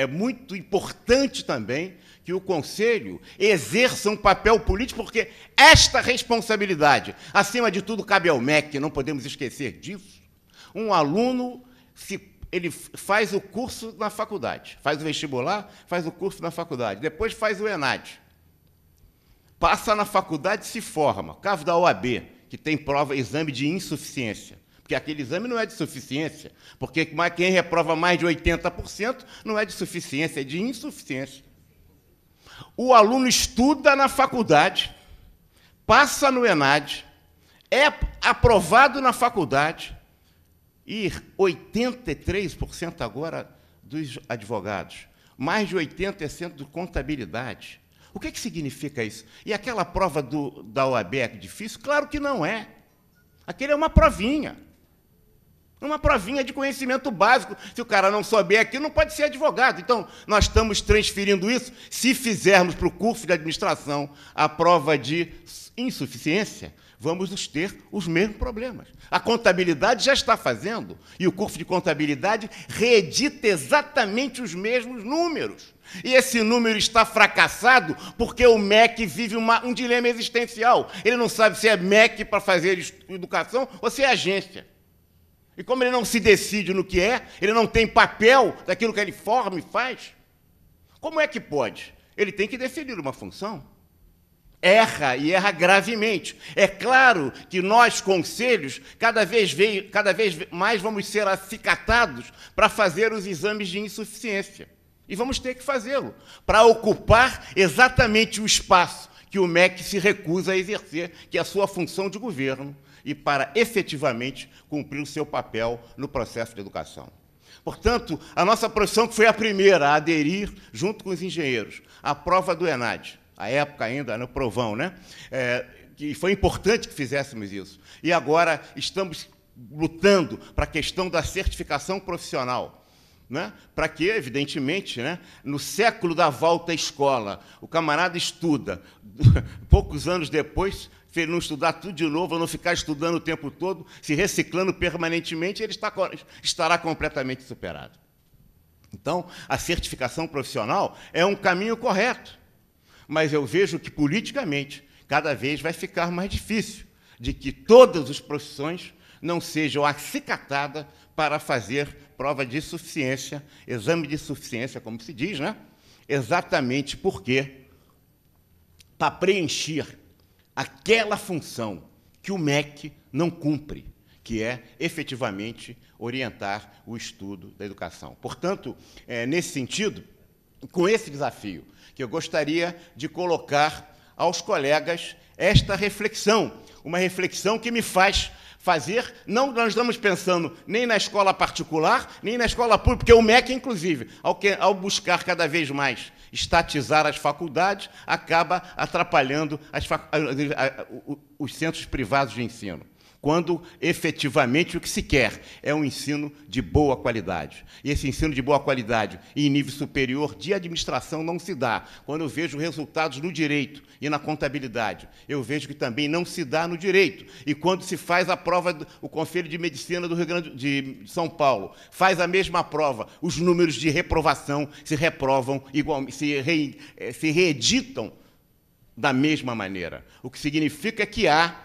muito importante também que o Conselho exerça um papel político, porque esta responsabilidade, acima de tudo, cabe ao MEC, não podemos esquecer disso. Um aluno, ele faz o curso na faculdade, faz o vestibular, faz o curso na faculdade, depois faz o ENAD. Passa na faculdade e se forma. Caso da OAB, que tem prova, exame de insuficiência. Porque aquele exame não é de suficiência, porque quem reprova mais de 80% não é de suficiência, é de insuficiência. O aluno estuda na faculdade, passa no ENAD, é aprovado na faculdade, e 83% agora dos advogados, mais de 80% de contabilidade. O que significa isso? E aquela prova da OAB é difícil? Claro que não é. Aquele é uma provinha. Uma provinha de conhecimento básico. Se o cara não souber aquilo, não pode ser advogado. Então, nós estamos transferindo isso. Se fizermos para o curso de administração a prova de insuficiência, vamos ter os mesmos problemas. A contabilidade já está fazendo, e o curso de contabilidade reedita exatamente os mesmos números. E esse número está fracassado porque o MEC vive um dilema existencial. Ele não sabe se é MEC para fazer educação ou se é agência. E como ele não se decide no que é, ele não tem papel daquilo que ele forma e faz, como é que pode? Ele tem que definir uma função. Erra, e erra gravemente. É claro que nós, conselhos, cada vez mais vamos ser acicatados para fazer os exames de insuficiência. E vamos ter que fazê-lo, para ocupar exatamente o espaço que o MEC se recusa a exercer, que é a sua função de governo, e para efetivamente cumprir o seu papel no processo de educação. Portanto, a nossa profissão, que foi a primeira a aderir, junto com os engenheiros, à prova do ENAD, à época ainda no Provão, né? Que foi importante que fizéssemos isso. E agora estamos lutando para a questão da certificação profissional, né? Para que, evidentemente, né, no século da volta à escola, o camarada estuda, poucos anos depois, se ele não estudar tudo de novo, ou não ficar estudando o tempo todo, se reciclando permanentemente, ele estará completamente superado. Então, a certificação profissional é um caminho correto, mas eu vejo que, politicamente, cada vez vai ficar mais difícil de que todas as profissões não sejam acicatadas para fazer prova de suficiência, exame de suficiência, como se diz, né? Exatamente porque, para preencher aquela função que o MEC não cumpre, que é, efetivamente, orientar o estudo da educação. Portanto, nesse sentido, com esse desafio, que eu gostaria de colocar aos colegas esta reflexão, uma reflexão que me faz fazer, não nós estamos pensando nem na escola particular, nem na escola pública, porque o MEC, inclusive, ao buscar cada vez mais estatizar as faculdades, acaba atrapalhando os centros privados de ensino, quando, efetivamente, o que se quer é um ensino de boa qualidade. E esse ensino de boa qualidade em nível superior de administração não se dá. Quando eu vejo resultados no direito e na contabilidade, eu vejo que também não se dá no direito. E quando se faz a prova, o Conselho de Medicina do Rio Grande de São Paulo faz a mesma prova, os números de reprovação se reprovam, se reeditam da mesma maneira. O que significa que há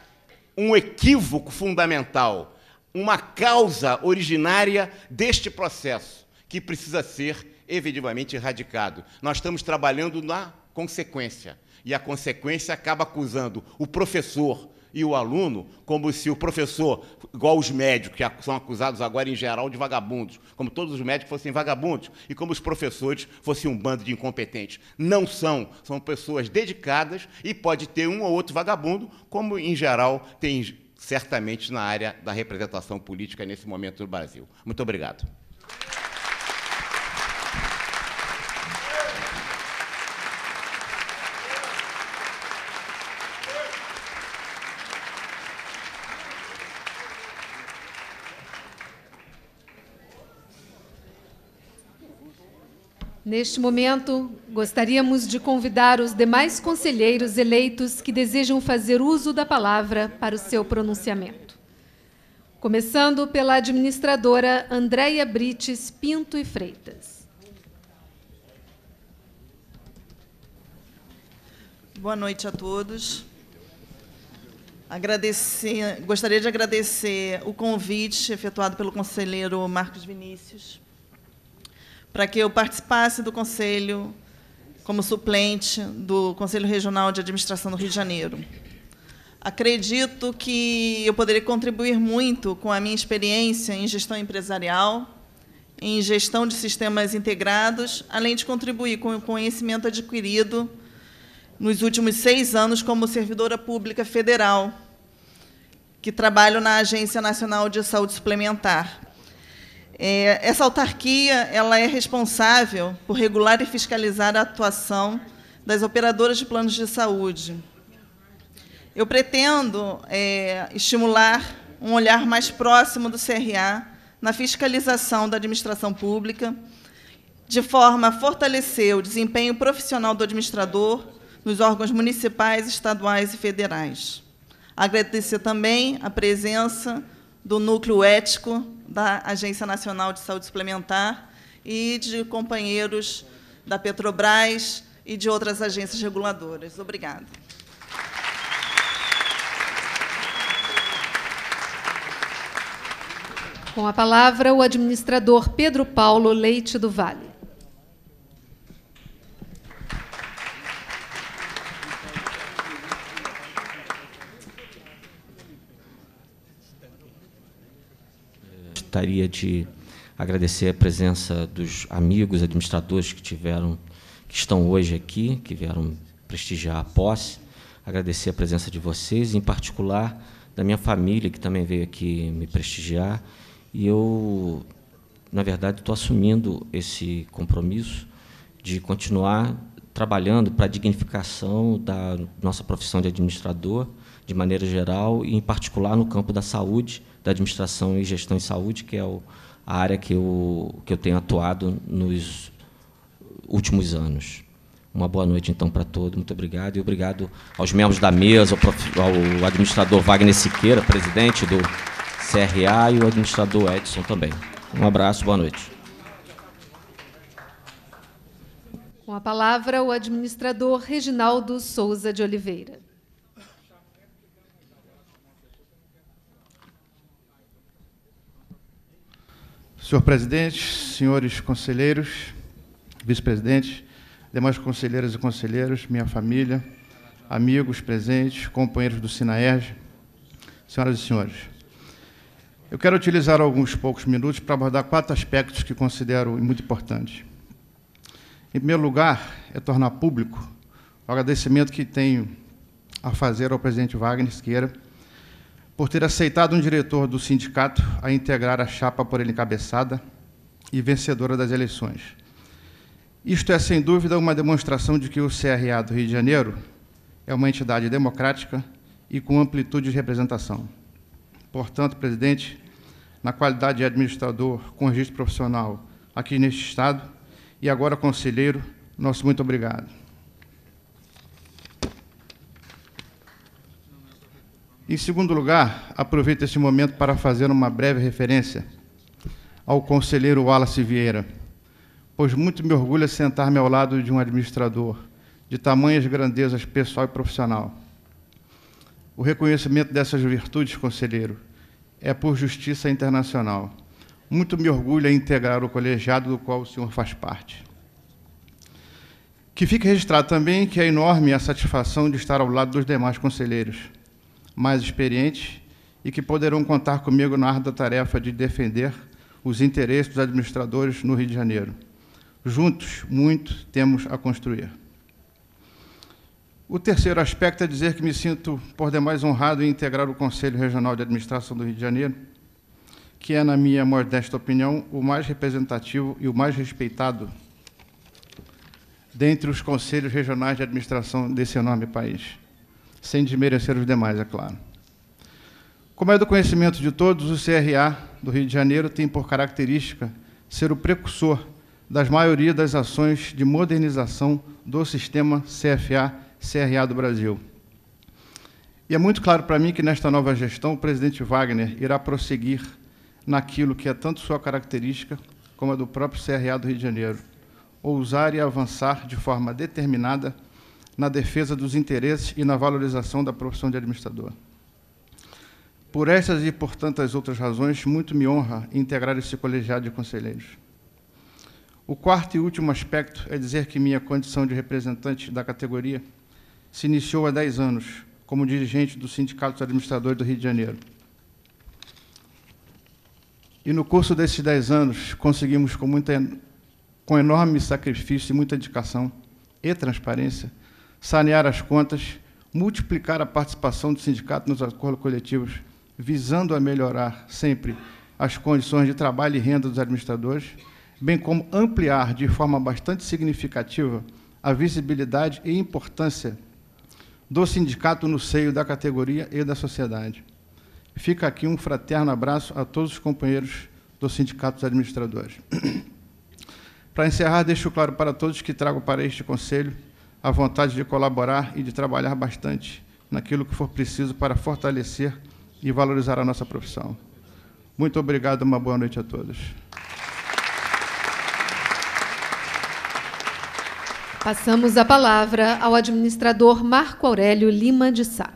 um equívoco fundamental. uma causa originária deste processo, que precisa ser efetivamente erradicado. Nós estamos trabalhando na consequência, e a consequência acaba acusando o professor e o aluno como se o professor, igual os médicos, que são acusados agora em geral de vagabundos, como todos os médicos fossem vagabundos, e como os professores fossem um bando de incompetentes. Não são, são pessoas dedicadas, e pode ter um ou outro vagabundo, como em geral tem certamente na área da representação política nesse momento no Brasil. Muito obrigado. Neste momento, gostaríamos de convidar os demais conselheiros eleitos que desejam fazer uso da palavra para o seu pronunciamento. Começando pela administradora Andréia Brites Pinto e Freitas. Boa noite a todos. Gostaria de agradecer o convite efetuado pelo conselheiro Marcos Vinícius para que eu participasse do Conselho como suplente do Conselho Regional de Administração do Rio de Janeiro. Acredito que eu poderia contribuir muito com a minha experiência em gestão empresarial, em gestão de sistemas integrados, além de contribuir com o conhecimento adquirido nos últimos 6 anos como servidora pública federal, que trabalho na Agência Nacional de Saúde Suplementar. Essa autarquia ela é responsável por regular e fiscalizar a atuação das operadoras de planos de saúde. Eu pretendo estimular um olhar mais próximo do CRA na fiscalização da administração pública, de forma a fortalecer o desempenho profissional do administrador nos órgãos municipais, estaduais e federais. Agradecer também a presença do Núcleo Ético da Agência Nacional de Saúde Suplementar e de companheiros da Petrobras e de outras agências reguladoras. Obrigada. Com a palavra, o administrador Pedro Paulo Leite do Vale. Gostaria de agradecer a presença dos amigos administradores que estão hoje aqui, que vieram prestigiar a posse. Agradecer a presença de vocês, em particular da minha família, que também veio aqui me prestigiar. E eu, na verdade, estou assumindo esse compromisso de continuar trabalhando para a dignificação da nossa profissão de administrador, de maneira geral, e, em particular, no campo da saúde, da administração e gestão em saúde, que é a área que eu tenho atuado nos últimos anos. Uma boa noite, então, para todos. Muito obrigado. E obrigado aos membros da mesa, ao administrador Wagner Siqueira, presidente do CRA, e o administrador Edson também. Um abraço, boa noite. Com a palavra, o administrador Reginaldo Souza de Oliveira. Senhor presidente, senhores conselheiros, vice-presidentes, demais conselheiras e conselheiros, minha família, amigos presentes, companheiros do SINAERJ, senhoras e senhores, eu quero utilizar alguns poucos minutos para abordar 4 aspectos que considero muito importantes. Em primeiro lugar, é tornar público o agradecimento que tenho a fazer ao presidente Wagner Siqueira por ter aceitado um diretor do sindicato a integrar a chapa por ele encabeçada e vencedora das eleições. Isto é, sem dúvida, uma demonstração de que o CRA do Rio de Janeiro é uma entidade democrática e com amplitude de representação. Portanto, presidente, na qualidade de administrador com registro profissional aqui neste Estado e agora conselheiro, nosso muito obrigado. Em segundo lugar, aproveito esse momento para fazer uma breve referência ao conselheiro Wallace Vieira, pois muito me orgulha sentar-me ao lado de um administrador de tamanhas grandezas pessoal e profissional. O reconhecimento dessas virtudes, conselheiro, é por justiça internacional. Muito me orgulha integrar o colegiado do qual o senhor faz parte. Que fique registrado também que é enorme a satisfação de estar ao lado dos demais conselheiros, mais experientes, e que poderão contar comigo na árdua tarefa de defender os interesses dos administradores no Rio de Janeiro. Juntos, muito temos a construir. O terceiro aspecto é dizer que me sinto, por demais, honrado em integrar o Conselho Regional de Administração do Rio de Janeiro, que é, na minha modesta opinião, o mais representativo e o mais respeitado dentre os conselhos regionais de administração desse enorme país, sem desmerecer os demais, é claro. Como é do conhecimento de todos, o CRA do Rio de Janeiro tem por característica ser o precursor das maioria das ações de modernização do sistema CFA-CRA do Brasil. E é muito claro para mim que, nesta nova gestão, o presidente Wagner irá prosseguir naquilo que é tanto sua característica como a do próprio CRA do Rio de Janeiro, ousar e avançar de forma determinada na defesa dos interesses e na valorização da profissão de administrador. Por estas e por tantas outras razões, muito me honra integrar esse colegiado de conselheiros. O quarto e último aspecto é dizer que minha condição de representante da categoria se iniciou há 10 anos, como dirigente do Sindicato dos Administradores do Rio de Janeiro. E, no curso desses 10 anos, conseguimos, com enorme sacrifício e muita dedicação e transparência, sanear as contas, multiplicar a participação do sindicato nos acordos coletivos, visando a melhorar sempre as condições de trabalho e renda dos administradores, bem como ampliar de forma bastante significativa a visibilidade e importância do sindicato no seio da categoria e da sociedade. Fica aqui um fraterno abraço a todos os companheiros do Sindicato dos Administradores. Para encerrar, deixo claro para todos que trago para este Conselho a vontade de colaborar e de trabalhar bastante naquilo que for preciso para fortalecer e valorizar a nossa profissão. Muito obrigado, uma boa noite a todos. Passamos a palavra ao administrador Marco Aurélio Lima de Sá.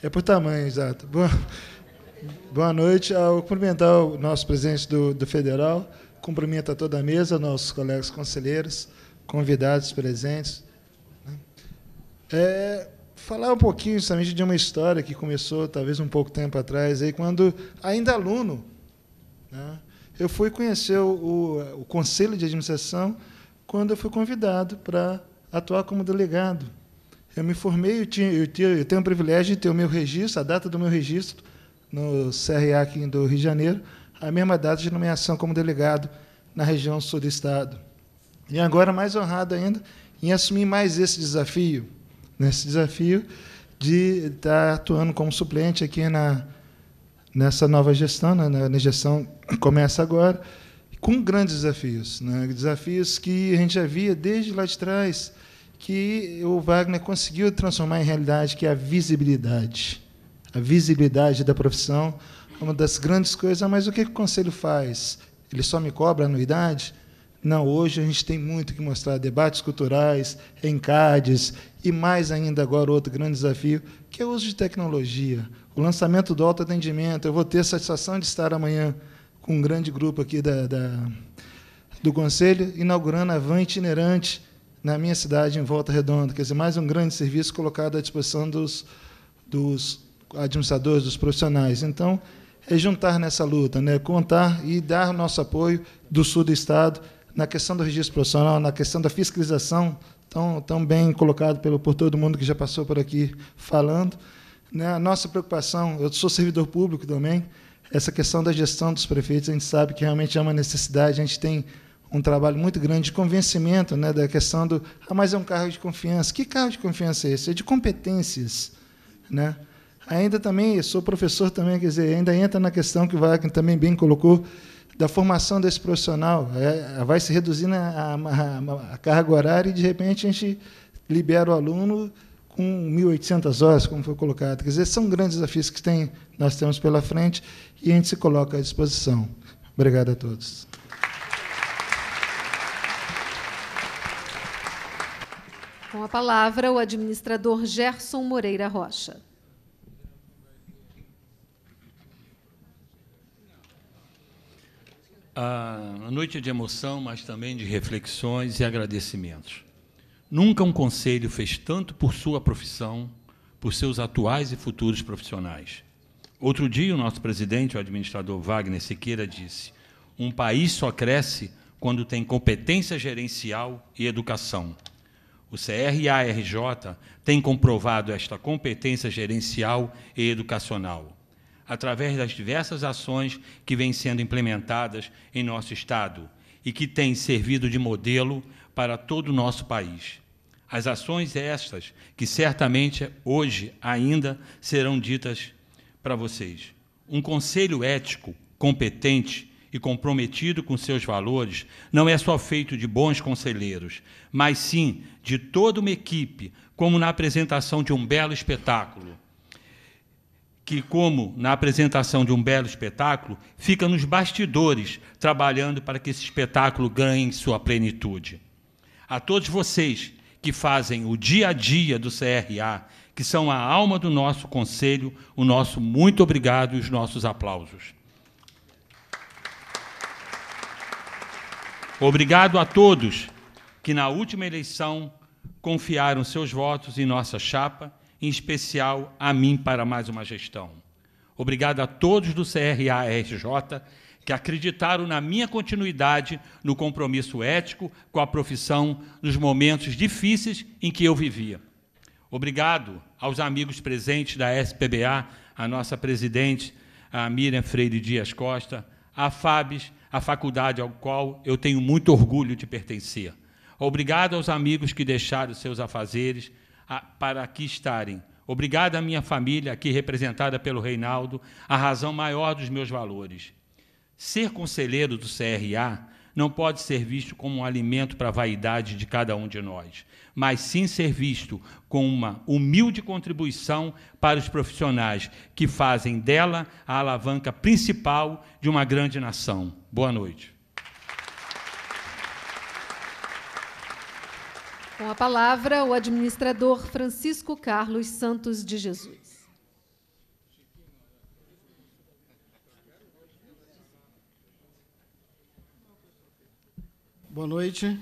É por tamanho, exato. Boa noite. Ao cumprimentar o nosso presidente do Federal, cumprimento a toda a mesa, nossos colegas conselheiros, convidados presentes. Falar um pouquinho justamente de uma história que começou, talvez, um pouco tempo atrás, aí, quando, ainda aluno, né, eu fui conhecer o Conselho de Administração quando eu fui convidado para atuar como delegado. Eu me formei, eu tenho o privilégio de ter o meu registro, a data do meu registro, no CRA aqui do Rio de Janeiro, a mesma data de nomeação como delegado na região sul do Estado. E agora, mais honrado ainda, em assumir mais esse desafio, de estar atuando como suplente aqui nessa nova gestão, na gestão que começa agora, com grandes desafios, né? Desafios que a gente já via desde lá de trás, que o Wagner conseguiu transformar em realidade, que é a visibilidade da profissão, uma das grandes coisas. Mas o que o Conselho faz? Ele só me cobra anuidade? Não, hoje a gente tem muito que mostrar, debates culturais, encardes, e mais ainda agora outro grande desafio, que é o uso de tecnologia, o lançamento do autoatendimento. Eu vou ter a satisfação de estar amanhã com um grande grupo aqui do Conselho, inaugurando a van itinerante na minha cidade, em Volta Redonda. Quer dizer, mais um grande serviço colocado à disposição dos administradores, dos profissionais. Então, é juntar nessa luta, né? Contar e dar o nosso apoio do sul do Estado na questão do registro profissional, na questão da fiscalização, tão bem colocado por todo mundo que já passou por aqui falando. Né? A nossa preocupação, eu sou servidor público também, essa questão da gestão dos prefeitos, a gente sabe que realmente é uma necessidade, a gente tem um trabalho muito grande de convencimento, né, da questão do... mas é um cargo de confiança. Que cargo de confiança é esse? É de competências. Né? Ainda também, eu sou professor também, quer dizer, ainda entra na questão que o Wagner também bem colocou, da formação desse profissional. Vai se reduzindo a carga horária e, de repente, a gente libera o aluno com 1.800 horas, como foi colocado. Quer dizer, são grandes desafios que nós temos pela frente e a gente se coloca à disposição. Obrigado a todos. Com a palavra, o administrador Gerson Moreira Rocha. A noite é de emoção, mas também de reflexões e agradecimentos. Nunca um conselho fez tanto por sua profissão, por seus atuais e futuros profissionais. Outro dia, o nosso presidente, o administrador Wagner Siqueira, disse: um país só cresce quando tem competência gerencial e educação. O CRA-RJ tem comprovado esta competência gerencial e educacional, através das diversas ações que vêm sendo implementadas em nosso Estado e que têm servido de modelo para todo o nosso país. As ações estas que certamente hoje ainda serão ditas para vocês. Um conselho ético, competente e comprometido com seus valores não é só feito de bons conselheiros, mas sim de toda uma equipe, como na apresentação de um belo espetáculo, fica nos bastidores, trabalhando para que esse espetáculo ganhe sua plenitude. A todos vocês que fazem o dia a dia do CRA, que são a alma do nosso conselho, o nosso muito obrigado e os nossos aplausos. Obrigado a todos que, na última eleição, confiaram seus votos em nossa chapa, em especial a mim para mais uma gestão. Obrigado a todos do CRA-RJ que acreditaram na minha continuidade no compromisso ético com a profissão nos momentos difíceis em que eu vivia. Obrigado aos amigos presentes da SPBA, a nossa presidente, a Miriam Freire Dias Costa, a FABES, a faculdade ao qual eu tenho muito orgulho de pertencer. Obrigado aos amigos que deixaram seus afazeres para aqui estarem. Obrigado à minha família, aqui representada pelo Reinaldo, a razão maior dos meus valores. Ser conselheiro do CRA não pode ser visto como um alimento para a vaidade de cada um de nós, mas sim ser visto como uma humilde contribuição para os profissionais que fazem dela a alavanca principal de uma grande nação. Boa noite. Com a palavra, o administrador Francisco Carlos Santos de Jesus. Boa noite.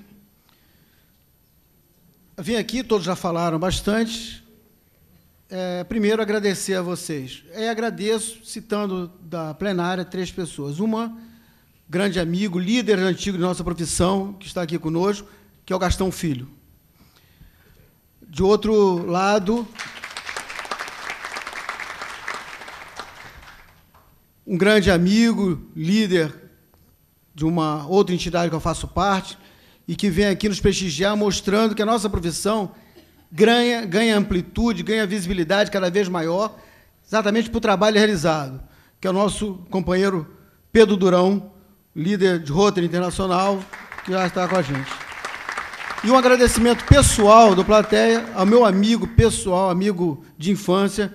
Eu vim aqui, todos já falaram bastante. Primeiro, agradecer a vocês. Agradeço, citando da plenária, 3 pessoas. Uma, grande amigo, líder antigo de nossa profissão, que está aqui conosco, que é o Gastão Filho. De outro lado, um grande amigo, líder de uma outra entidade que eu faço parte, e que vem aqui nos prestigiar, mostrando que a nossa profissão ganha amplitude, ganha visibilidade cada vez maior, exatamente por trabalho realizado, que é o nosso companheiro Pedro Durão, líder de Rotary Internacional, que já está com a gente. E um agradecimento pessoal do plateia ao meu amigo pessoal, amigo de infância,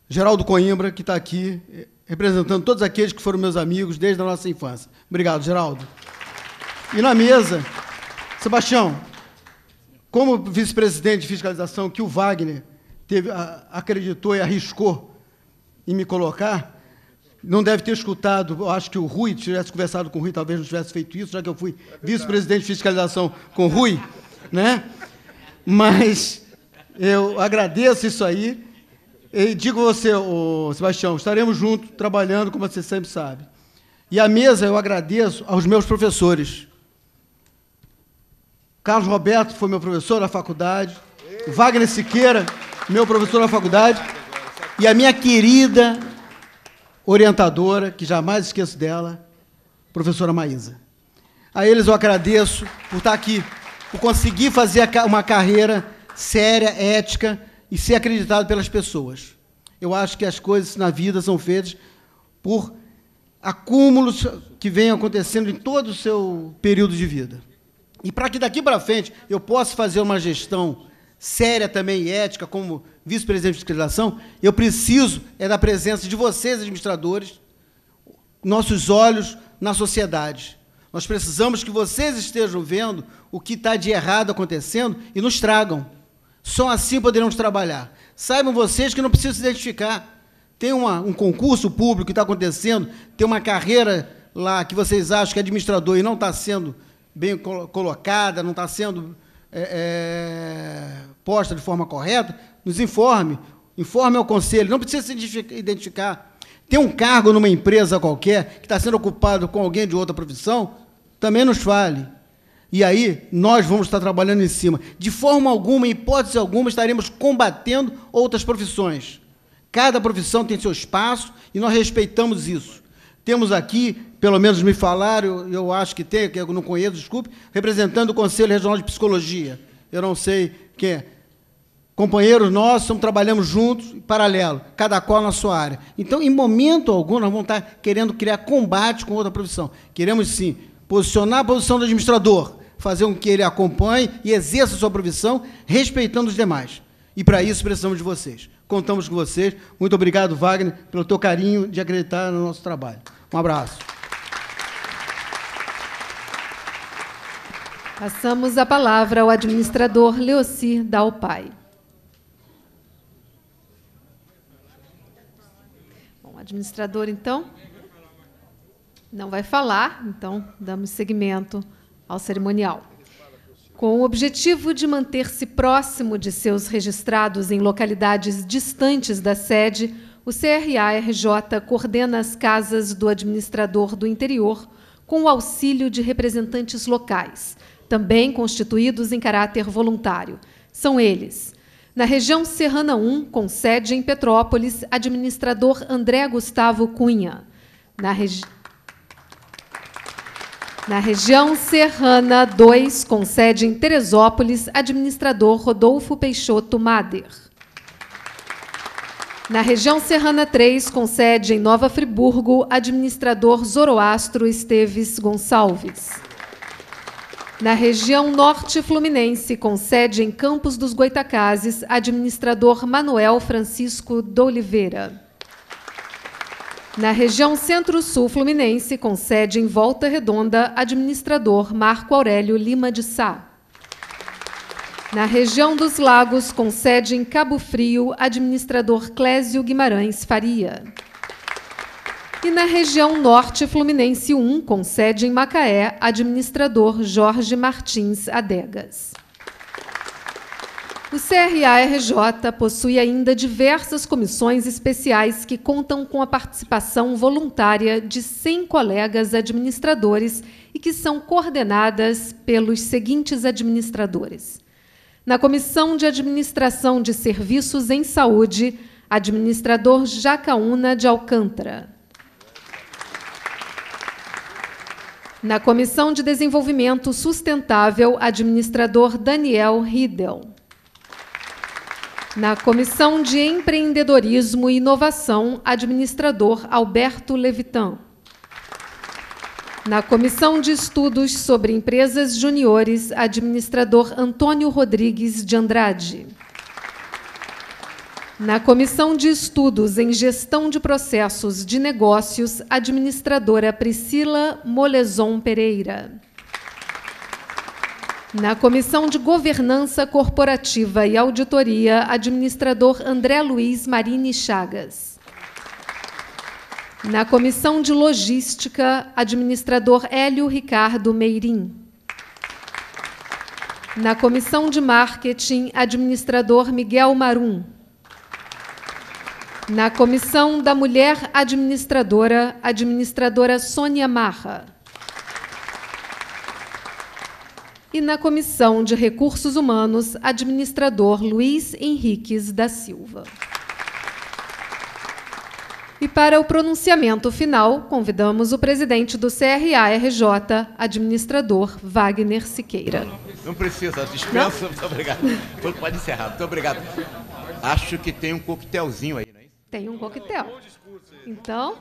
Geraldo Coimbra, que está aqui, representando todos aqueles que foram meus amigos desde a nossa infância. Obrigado, Geraldo. E na mesa, Sebastião, como vice-presidente de fiscalização que o Wagner acreditou e arriscou em me colocar, não deve ter escutado, eu acho que o Rui, se tivesse conversado com o Rui, talvez não tivesse feito isso, já que eu fui vice-presidente de fiscalização com o Rui, né? Mas eu agradeço isso aí e digo a você, Sebastião, estaremos juntos trabalhando, como você sempre sabe. E a mesa eu agradeço aos meus professores. Carlos Roberto foi meu professor na faculdade, Wagner Siqueira, meu professor na faculdade, e a minha querida orientadora, que jamais esqueço dela, professora Maísa. A eles eu agradeço por estar aqui, por conseguir fazer uma carreira séria, ética e ser acreditado pelas pessoas. Eu acho que as coisas na vida são feitas por acúmulos que vêm acontecendo em todo o seu período de vida. E para que daqui para frente eu possa fazer uma gestão séria também e ética, como vice-presidente de fiscalização, eu preciso da presença de vocês, administradores, nossos olhos na sociedade. Nós precisamos que vocês estejam vendo o que está de errado acontecendo e nos tragam. Só assim poderemos trabalhar. Saibam vocês que não precisam se identificar. Tem um concurso público que está acontecendo, tem uma carreira lá que vocês acham que é administrador e não está sendo bem colocada, não está sendo posta de forma correta, nos informe. Informe ao conselho, não precisa se identificar. Tem um cargo numa empresa qualquer que está sendo ocupado com alguém de outra profissão, também nos fale. E aí, nós vamos estar trabalhando em cima. De forma alguma, em hipótese alguma, estaremos combatendo outras profissões. Cada profissão tem seu espaço e nós respeitamos isso. Temos aqui, pelo menos me falaram, eu acho que tem, que eu não conheço, desculpe, representando o Conselho Regional de Psicologia. Eu não sei quem é. Companheiros nossos, trabalhamos juntos, em paralelo, cada qual na sua área. Então, em momento algum, nós vamos estar querendo criar combate com outra profissão. Queremos, sim, posicionar a posição do administrador, fazer com que ele acompanhe e exerça a sua profissão, respeitando os demais. E, para isso, precisamos de vocês. Contamos com vocês. Muito obrigado, Wagner, pelo teu carinho de acreditar no nosso trabalho. Um abraço. Passamos a palavra ao administrador Leocir Dalpai. Bom, administrador, então, não vai falar, então damos seguimento ao cerimonial. Com o objetivo de manter-se próximo de seus registrados em localidades distantes da sede, o CRA-RJ coordena as casas do administrador do interior com o auxílio de representantes locais, também constituídos em caráter voluntário. São eles: na região Serrana 1, com sede em Petrópolis, administrador André Gustavo Cunha. Na região Serrana 2, com sede em Teresópolis, administrador Rodolfo Peixoto Mader. Na região Serrana 3, com sede em Nova Friburgo, administrador Zoroastro Esteves Gonçalves. Na região Norte Fluminense, com sede em Campos dos Goitacazes, administrador Manuel Francisco de Oliveira. Na região Centro-Sul Fluminense, com sede em Volta Redonda, administrador Marco Aurélio Lima de Sá. Na região dos Lagos, com sede em Cabo Frio, administrador Clésio Guimarães Faria. E na região Norte Fluminense 1, com sede em Macaé, administrador Jorge Martins Adegas. O CRA-RJ possui ainda diversas comissões especiais que contam com a participação voluntária de 100 colegas administradores e que são coordenadas pelos seguintes administradores. Na Comissão de Administração de Serviços em Saúde, administrador Jacaúna de Alcântara. Na Comissão de Desenvolvimento Sustentável, administrador Daniel Riedel. Na Comissão de Empreendedorismo e Inovação, administrador Alberto Levitan. Na Comissão de Estudos sobre Empresas Juniores, administrador Antônio Rodrigues de Andrade. Na Comissão de Estudos em Gestão de Processos de Negócios, administradora Priscila Moleson Pereira. Na Comissão de Governança Corporativa e Auditoria, administrador André Luiz Marini Chagas. Na Comissão de Logística, administrador Hélio Ricardo Meirim. Na Comissão de Marketing, administrador Miguel Marum. Na Comissão da Mulher Administradora, administradora Sônia Marra. E na Comissão de Recursos Humanos, administrador Luiz Henriques da Silva. E para o pronunciamento final, convidamos o presidente do CRA-RJ, administrador Wagner Siqueira. Não precisa, dispensa. Muito obrigado. Pode encerrar. Muito obrigado. Acho que tem um coquetelzinho aí, não é isso? Tem um coquetel. Então...